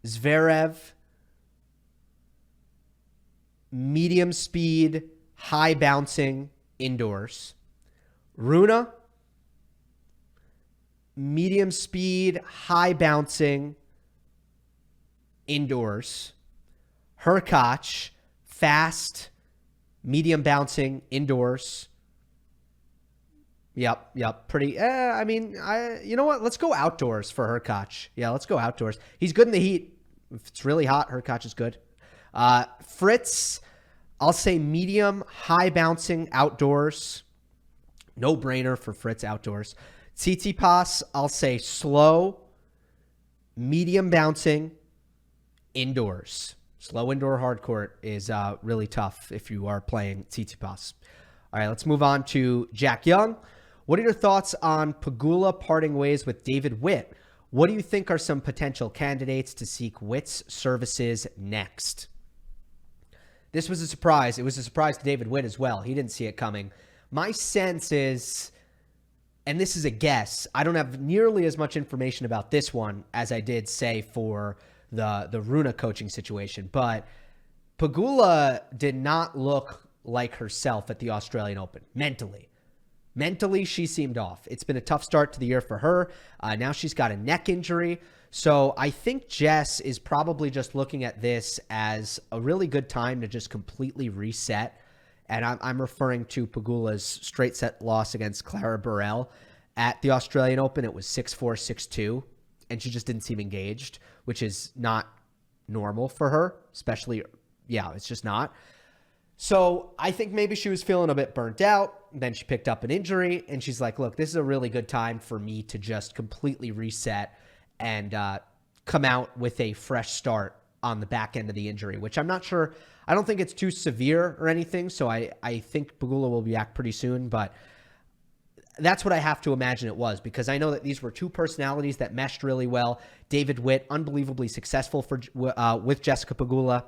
Zverev, medium speed, high bouncing indoors. Rune, medium speed, high bouncing indoors. Hurkacz, fast, medium bouncing indoors. Yep. Pretty, you know what? Let's go outdoors for Hurkacz. Yeah, let's go outdoors. He's good in the heat. If it's really hot, Hurkacz is good. Fritz, I'll say medium, high bouncing outdoors. No brainer for Fritz outdoors. Tsitsipas, I'll say slow, medium bouncing indoors. Slow indoor hard court is really tough if you are playing Tsitsipas. All right, let's move on to Jack Young. What are your thoughts on Pegula parting ways with David Witt? What do you think are some potential candidates to seek Witt's services next? This was a surprise. It was a surprise to David Witt as well. He didn't see it coming. My sense is, and this is a guess, I don't have nearly as much information about this one as I did, say, for the Rune coaching situation, but Pegula did not look like herself at the Australian Open mentally. Mentally, she seemed off. It's been a tough start to the year for her. Now she's got a neck injury. So I think Jess is probably just looking at this as a really good time to just completely reset. And I'm referring to Pegula's straight set loss against Clara Burrell at the Australian Open. It was 6-4, 6-2, and she just didn't seem engaged, which is not normal for her, especially, it's just not. So I think maybe she was feeling a bit burnt out. Then she picked up an injury, and she's like, look, this is a really good time for me to just completely reset and come out with a fresh start on the back end of the injury, which I'm not sure. I don't think it's too severe or anything, so I think Pegula will be back pretty soon, but that's what I have to imagine it was, because I know that these were two personalities that meshed really well. David Witt, unbelievably successful with Jessica Pegula.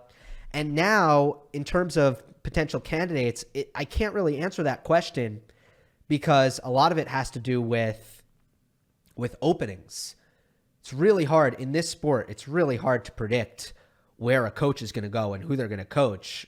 And now, in terms of potential candidates, I can't really answer that question because a lot of it has to do with openings. It's really hard in this sport. It's really hard to predict where a coach is going to go and who they're going to coach.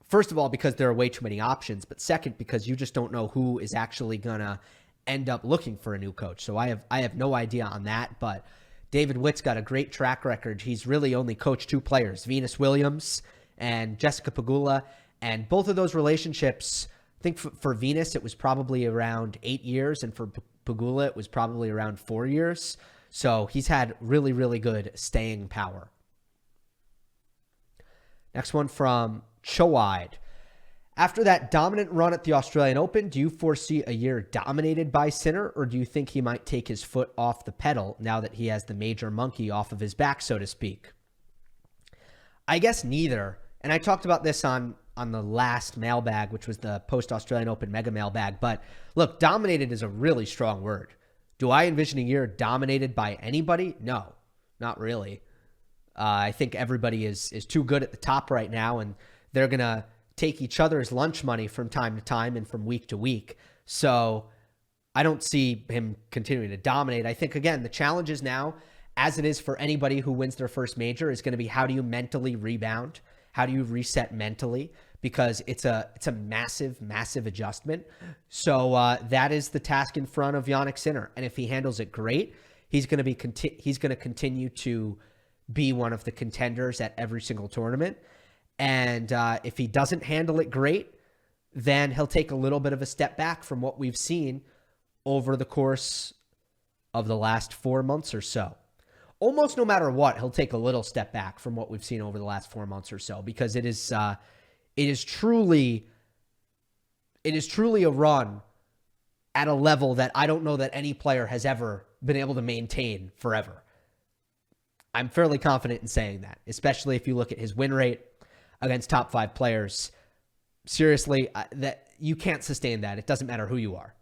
First of all, because there are way too many options, but second, because you just don't know who is actually going to end up looking for a new coach. So I have no idea on that, but David Witt's got a great track record. He's really only coached two players, Venus Williams and Jessica Pegula, and both of those relationships, I think for Venus, it was probably around 8 years, and for Pegula, it was probably around 4 years. So he's had really, really good staying power. Next one from Choide. After that dominant run at the Australian Open, do you foresee a year dominated by Sinner, or do you think he might take his foot off the pedal now that he has the major monkey off of his back, so to speak? I guess neither. And I talked about this on the last mailbag, which was the post-Australian Open mega mailbag. But look, dominated is a really strong word. Do I envision a year dominated by anybody? No, not really. I think everybody is too good at the top right now, and they're going to take each other's lunch money from time to time and from week to week. So I don't see him continuing to dominate. I think, again, the challenge is now, as it is for anybody who wins their first major, is going to be how do you mentally rebound? How do you reset mentally? Because it's a massive, massive adjustment. So that is the task in front of Jannik Sinner. And if he handles it great, he's going to continue to be one of the contenders at every single tournament. And if he doesn't handle it great, then he'll take a little bit of a step back from what we've seen over the course of the last 4 months or so. Almost no matter what, he'll take a little step back from what we've seen over the last 4 months or so, because it is truly a run at a level that I don't know that any player has ever been able to maintain forever. I'm fairly confident in saying that, especially if you look at his win rate against top 5 players. Seriously, that you can't sustain that. It doesn't matter who you are.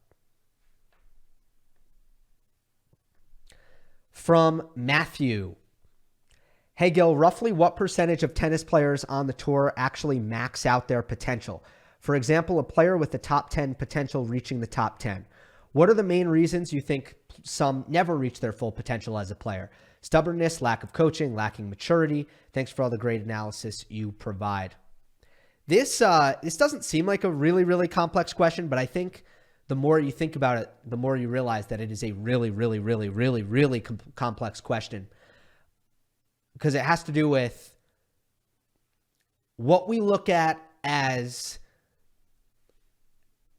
From Matthew. Hey, Gill, roughly what percentage of tennis players on the tour actually max out their potential? For example, a player with the top 10 potential reaching the top 10. What are the main reasons you think some never reach their full potential as a player? Stubbornness, lack of coaching, lacking maturity. Thanks for all the great analysis you provide. This doesn't seem like a really, really complex question, but I think the more you think about it, the more you realize that it is a really, really, really, really, really complex question, because it has to do with what we look at as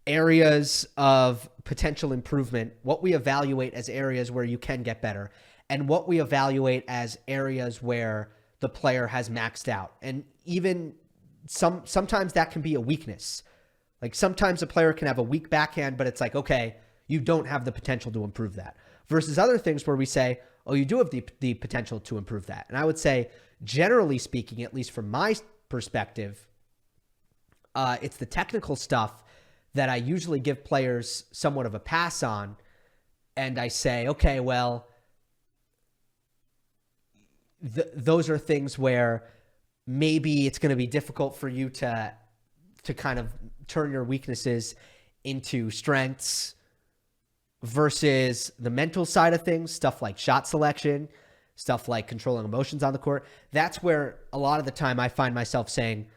areas of potential improvement, what we evaluate as areas where you can get better, and what we evaluate as areas where the player has maxed out. And even sometimes that can be a weakness. Like sometimes a player can have a weak backhand, but it's like, okay, you don't have the potential to improve that. Versus other things where we say, oh, you do have the potential to improve that. And I would say, generally speaking, at least from my perspective, it's the technical stuff that I usually give players somewhat of a pass on. And I say, okay, well, those are things where maybe it's going to be difficult for you to kind of turn your weaknesses into strengths, versus the mental side of things, stuff like shot selection, stuff like controlling emotions on the court. That's where a lot of the time I find myself saying,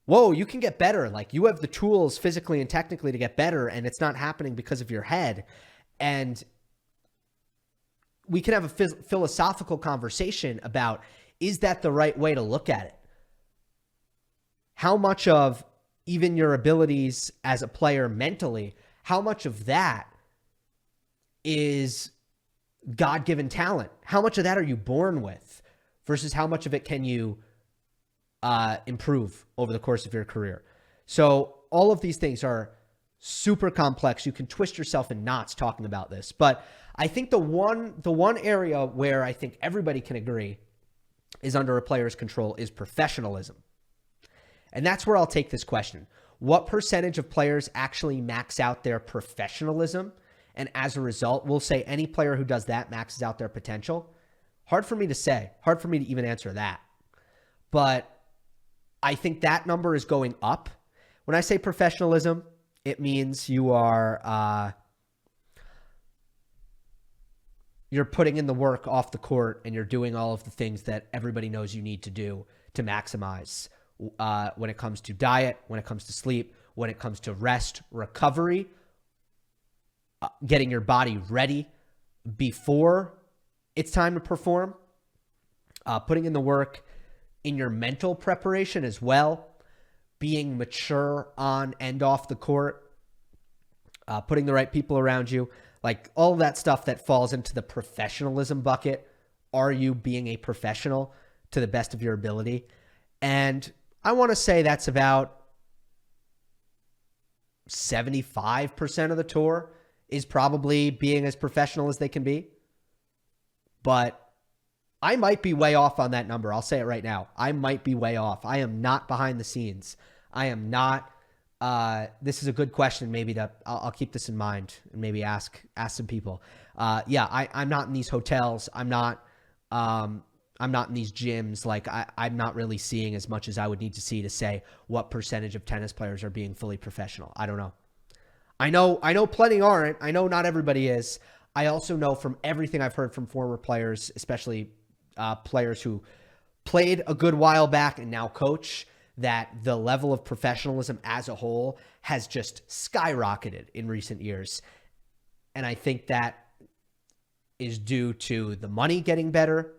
whoa, you can get better. Like, you have the tools physically and technically to get better, and it's not happening because of your head. And we can have a philosophical conversation about, is that the right way to look at it? How much of even your abilities as a player mentally, how much of that is God-given talent? How much of that are you born with versus how much of it can you improve over the course of your career? So all of these things are super complex. You can twist yourself in knots talking about this, but I think the one area where I think everybody can agree is under a player's control is professionalism. And that's where I'll take this question. What percentage of players actually max out their professionalism? And as a result, we'll say any player who does that maxes out their potential. Hard for me to say. Hard for me to even answer that. But I think that number is going up. When I say professionalism, it means you are you're putting in the work off the court, and you're doing all of the things that everybody knows you need to do to maximize when it comes to diet, when it comes to sleep, when it comes to rest, recovery, getting your body ready before it's time to perform, putting in the work in your mental preparation as well, being mature on and off the court, putting the right people around you, like all of that stuff that falls into the professionalism bucket. Are you being a professional to the best of your ability? And I want to say that's about 75% of the tour is probably being as professional as they can be. But I might be way off on that number. I'll say it right now. I might be way off. I am not behind the scenes. I am not. This is a good question. Maybe I'll keep this in mind and maybe ask some people. I'm not in these hotels. I'm not in these gyms. Like I'm not really seeing as much as I would need to see to say what percentage of tennis players are being fully professional. I don't know. I know plenty aren't. I know not everybody is. I also know from everything I've heard from former players, especially players who played a good while back and now coach, that the level of professionalism as a whole has just skyrocketed in recent years. And I think that is due to the money getting better.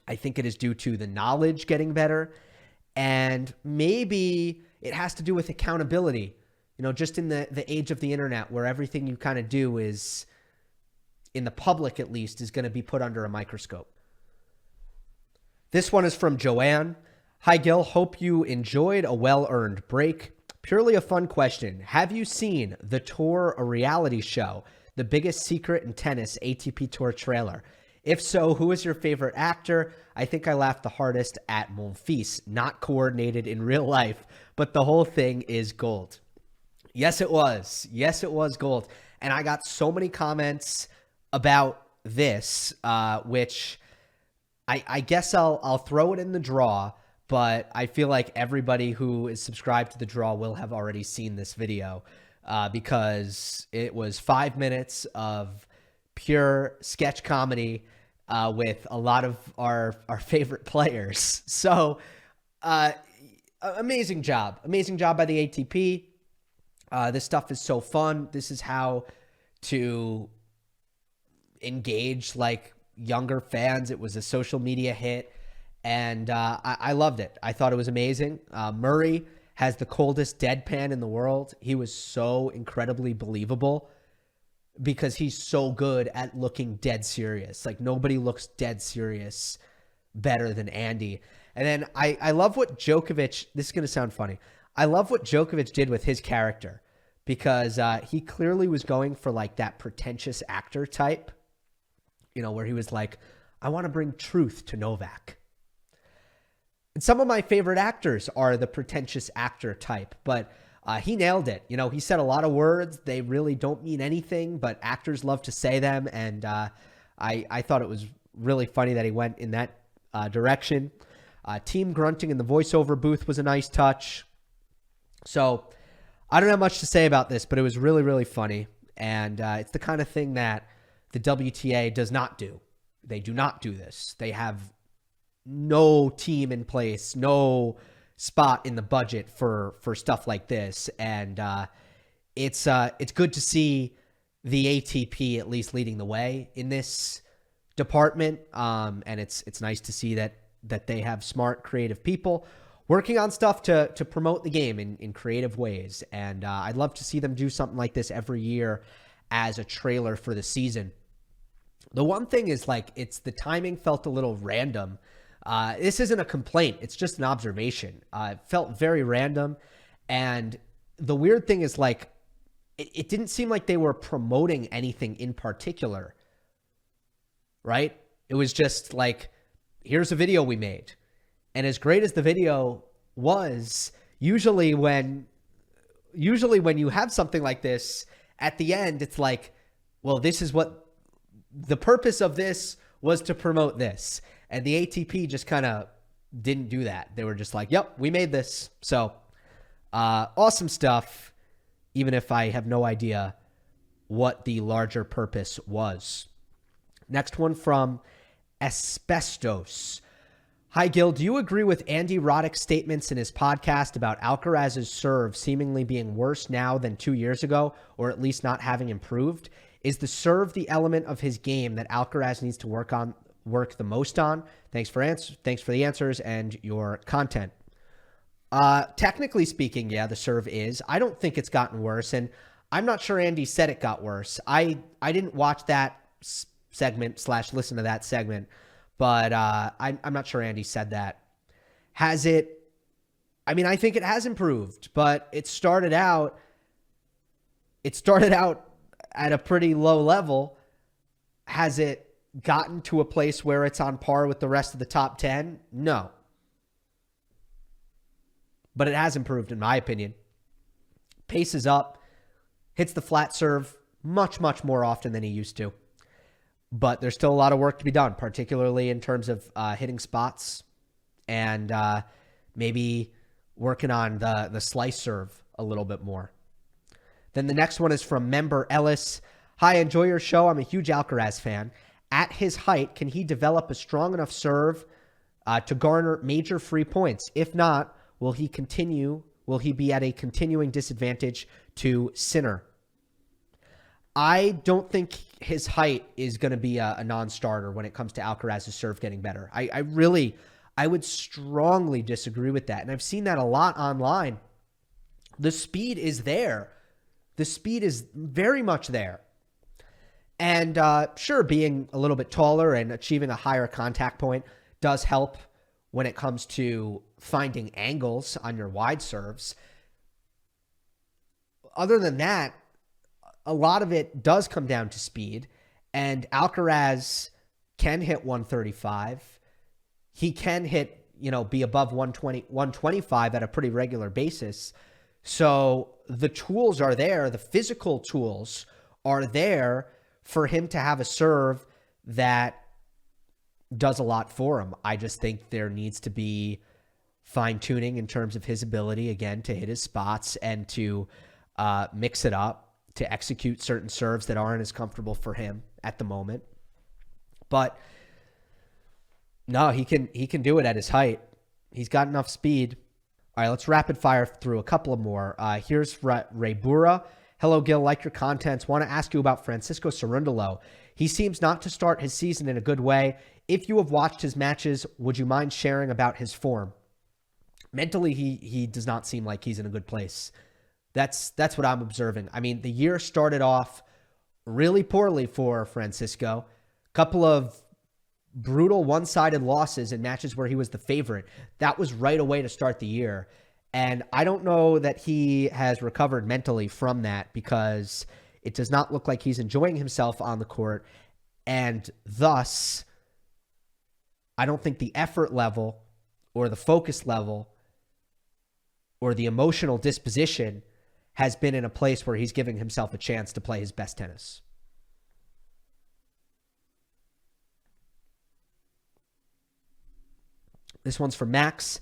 I think it is due to the knowledge getting better. And maybe it has to do with accountability. You know, just in the age of the internet where everything you kind of do is, in the public at least, is going to be put under a microscope. This one is from Joanne. Hi, Gill. Hope you enjoyed a well-earned break. Purely a fun question. Have you seen The Tour, a reality show, the biggest secret in tennis ATP Tour trailer? If so, who is your favorite actor? I think I laughed the hardest at Monfils, not coordinated in real life, but the whole thing is gold. Yes, it was. Yes, it was gold. And I got so many comments about this, which I guess I'll throw it in the draw, but I feel like everybody who is subscribed to the draw will have already seen this video. because it was 5 minutes of pure sketch comedy with a lot of our favorite players. So amazing job by the ATP. This stuff is so fun. This is how to engage like younger fans. It was a social media hit, and I loved it. I thought it was amazing. Murray has the coldest deadpan in the world. He was so incredibly believable because he's so good at looking dead serious. Like, nobody looks dead serious better than Andy. And then I love what Djokovic, this is going to sound funny. I love what Djokovic did with his character, because he clearly was going for like that pretentious actor type, where he was like, I want to bring truth to Novak. And some of my favorite actors are the pretentious actor type, but he nailed it. He said a lot of words. They really don't mean anything, but actors love to say them. And I thought it was really funny that he went in that direction. Team grunting in the voiceover booth was a nice touch. So I don't have much to say about this, but it was really, really funny. And it's the kind of thing that the WTA does not do. They do not do this. They have no team in place, no spot in the budget for stuff like this. And it's good to see the ATP at least leading the way in this department. And it's nice to see that they have smart, creative people working on stuff to promote the game in creative ways. And I'd love to see them do something like this every year as a trailer for the season. The one thing is, like, the timing felt a little random. This isn't a complaint. It's just an observation. It felt very random. And the weird thing is, like, it didn't seem like they were promoting anything in particular, right? It was just like, here's a video we made. And as great as the video was, usually when you have something like this, at the end, it's like, well, this is what the purpose of this was, to promote this. And the ATP just kind of didn't do that. They were just like, yep, we made this. So awesome stuff, even if I have no idea what the larger purpose was. Next one from Asbestos. Hi, Gill. Do you agree with Andy Roddick's statements in his podcast about Alcaraz's serve seemingly being worse now than 2 years ago, or at least not having improved? Is the serve the element of his game that Alcaraz needs to work the most on? Thanks for the answers and your content. Technically speaking, yeah, the serve is. I don't think it's gotten worse, and I'm not sure Andy said it got worse. I didn't watch that segment / listen to that segment, but I'm not sure Andy said that. Has it? I mean, I think it has improved, but it started out at a pretty low level. Has it gotten to a place where it's on par with the rest of the top 10? No. But it has improved, in my opinion. Pace is up, hits the flat serve much, much more often than he used to. But there's still a lot of work to be done, particularly in terms of hitting spots and maybe working on the slice serve a little bit more. Then the next one is from member Ellis. Hi, enjoy your show. I'm a huge Alcaraz fan. At his height, can he develop a strong enough serve to garner major free points? If not, will he be at a continuing disadvantage to Sinner? I don't think his height is going to be a non-starter when it comes to Alcaraz's serve getting better. I would strongly disagree with that. And I've seen that a lot online. The speed is there. The speed is very much there. And sure, being a little bit taller and achieving a higher contact point does help when it comes to finding angles on your wide serves. Other than that, a lot of it does come down to speed. And Alcaraz can hit 135. He can hit, be above 120, 125 at a pretty regular basis. So the tools are there. The physical tools are there for him to have a serve that does a lot for him. I just think there needs to be fine tuning in terms of his ability, again, to hit his spots and to mix it up, to execute certain serves that aren't as comfortable for him at the moment. But no, he can do it at his height. He's got enough speed. All right, let's rapid fire through a couple of more. Here's Ray Bura. Hello, Gill. Like your contents. Want to ask you about Francisco Cerundolo. He seems not to start his season in a good way. If you have watched his matches, would you mind sharing about his form? Mentally, he does not seem like he's in a good place. That's what I'm observing. I mean, the year started off really poorly for Francisco. Couple of brutal one-sided losses in matches where he was the favorite. That was right away to start the year. And I don't know that he has recovered mentally from that, because it does not look like he's enjoying himself on the court. And thus, I don't think the effort level or the focus level or the emotional disposition has been in a place where he's giving himself a chance to play his best tennis. This one's from Max.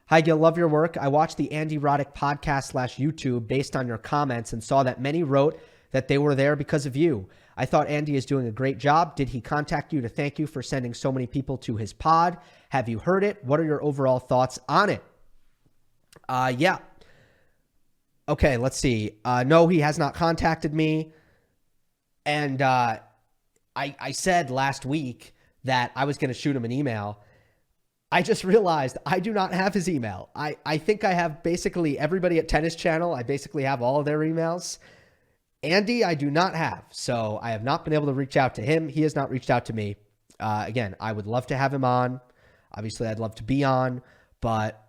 Hi, Gil. Love your work. I watched the Andy Roddick podcast /YouTube based on your comments and saw that many wrote that they were there because of you. I thought Andy is doing a great job. Did he contact you to thank you for sending so many people to his pod? Have you heard it? What are your overall thoughts on it? Yeah. Okay, let's see. No, he has not contacted me. And I said last week that I was going to shoot him an email. I just realized I do not have his email. I think I have basically everybody at Tennis Channel. I basically have all of their emails. Andy, I do not have. So I have not been able to reach out to him. He has not reached out to me. Again, I would love to have him on. Obviously, I'd love to be on. But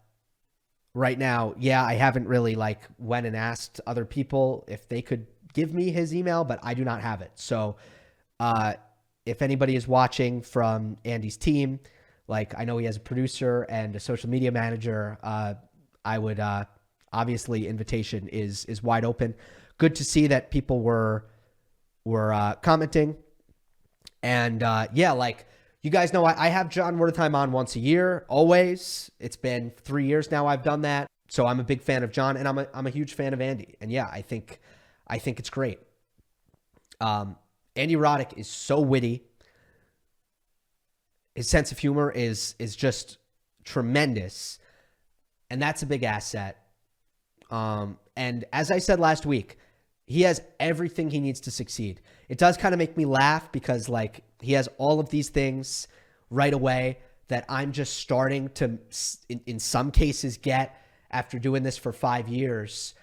right now, yeah, I haven't really went and asked other people if they could give me his email, but I do not have it. So if anybody is watching from Andy's team, I know he has a producer and a social media manager, I would obviously invitation is wide open. Good to see that people were commenting. And yeah, you guys know I have John Wertheim on once a year, always. It's been 3 years now I've done that. So I'm a big fan of John, and I'm a huge fan of Andy. And yeah, I think it's great. Andy Roddick is so witty. His sense of humor is just tremendous, and that's a big asset. And as I said last week, he has everything he needs to succeed. It does kind of make me laugh because he has all of these things right away that I'm just starting to, in some cases, get after doing this for 5 years.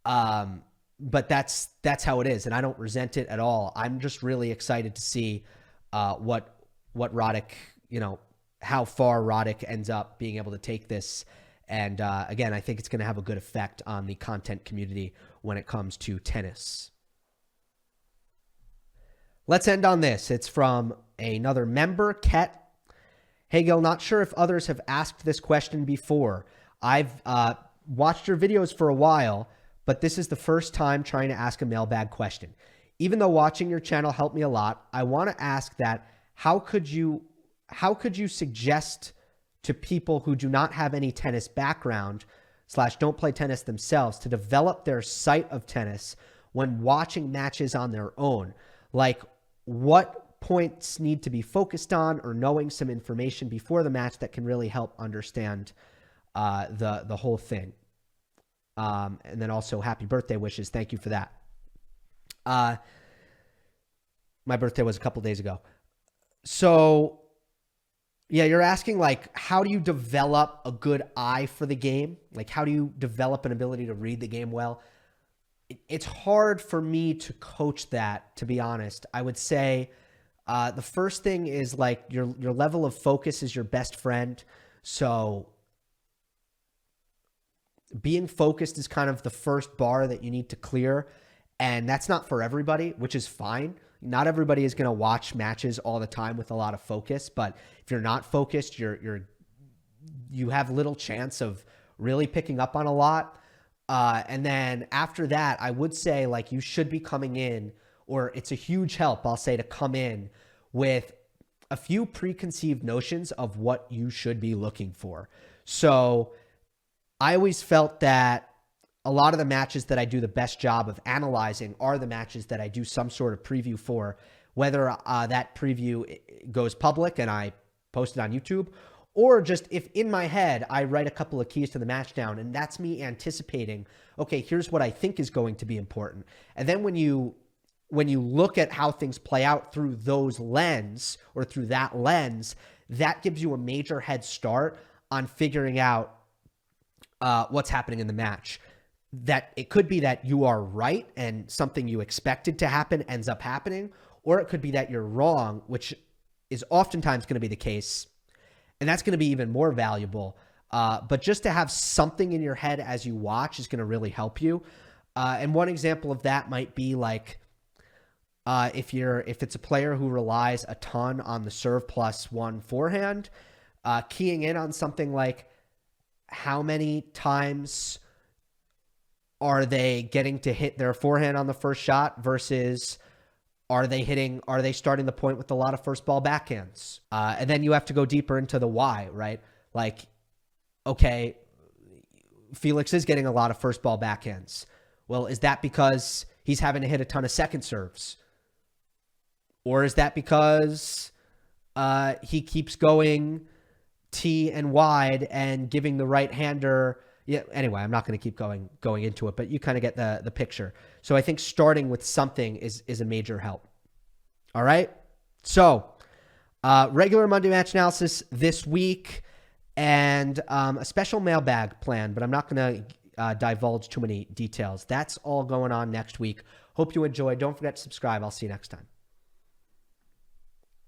But that's how it is, and I don't resent it at all. I'm just really excited to see what Roddick, how far Roddick ends up being able to take this. And again, I think it's going to have a good effect on the content community when it comes to tennis. Let's end on this. It's from another member, Ket. Hey, Gil, not sure if others have asked this question before. I've watched your videos for a while, but this is the first time trying to ask a mailbag question. Even though watching your channel helped me a lot, I want to ask that how could you suggest to people who do not have any tennis background / don't play tennis themselves to develop their sight of tennis when watching matches on their own? What points need to be focused on, or knowing some information before the match that can really help understand the whole thing? And then also happy birthday wishes. Thank you for that. My birthday was a couple days ago. So yeah, you're asking how do you develop a good eye for the game? How do you develop an ability to read the game well? It's hard for me to coach that, to be honest. I would say the first thing is your level of focus is your best friend. So being focused is kind of the first bar that you need to clear. And that's not for everybody, which is fine. Not everybody is going to watch matches all the time with a lot of focus, but if you're not focused, you have little chance of really picking up on a lot. And then after that, I would say you should be coming in, or it's a huge help, I'll say, to come in with a few preconceived notions of what you should be looking for. So I always felt that a lot of the matches that I do the best job of analyzing are the matches that I do some sort of preview for, whether that preview goes public and I post it on YouTube, or just if in my head I write a couple of keys to the match down, and that's me anticipating, okay, here's what I think is going to be important. And then when you look at how things play out through those lens or through that lens, that gives you a major head start on figuring out what's happening in the match. That it could be that you are right and something you expected to happen ends up happening, or it could be that you're wrong, which is oftentimes going to be the case. And that's going to be even more valuable. But just to have something in your head as you watch is going to really help you. And one example of that might be like, if it's a player who relies a ton on the serve plus one forehand, keying in on something like how many times are they getting to hit their forehand on the first shot versus are they starting the point with a lot of first ball backhands? And then you have to go deeper into the why, right? Like, okay, Felix is getting a lot of first ball backhands. Well, is that because he's having to hit a ton of second serves? Or is that because he keeps going T and wide and giving the right-hander? Yeah. Anyway, I'm not going to keep going into it, but you kind of get the picture. So I think starting with something is a major help. All right. So regular Monday match analysis this week and a special mailbag plan, but I'm not going to divulge too many details. That's all going on next week. Hope you enjoy. Don't forget to subscribe. I'll see you next time.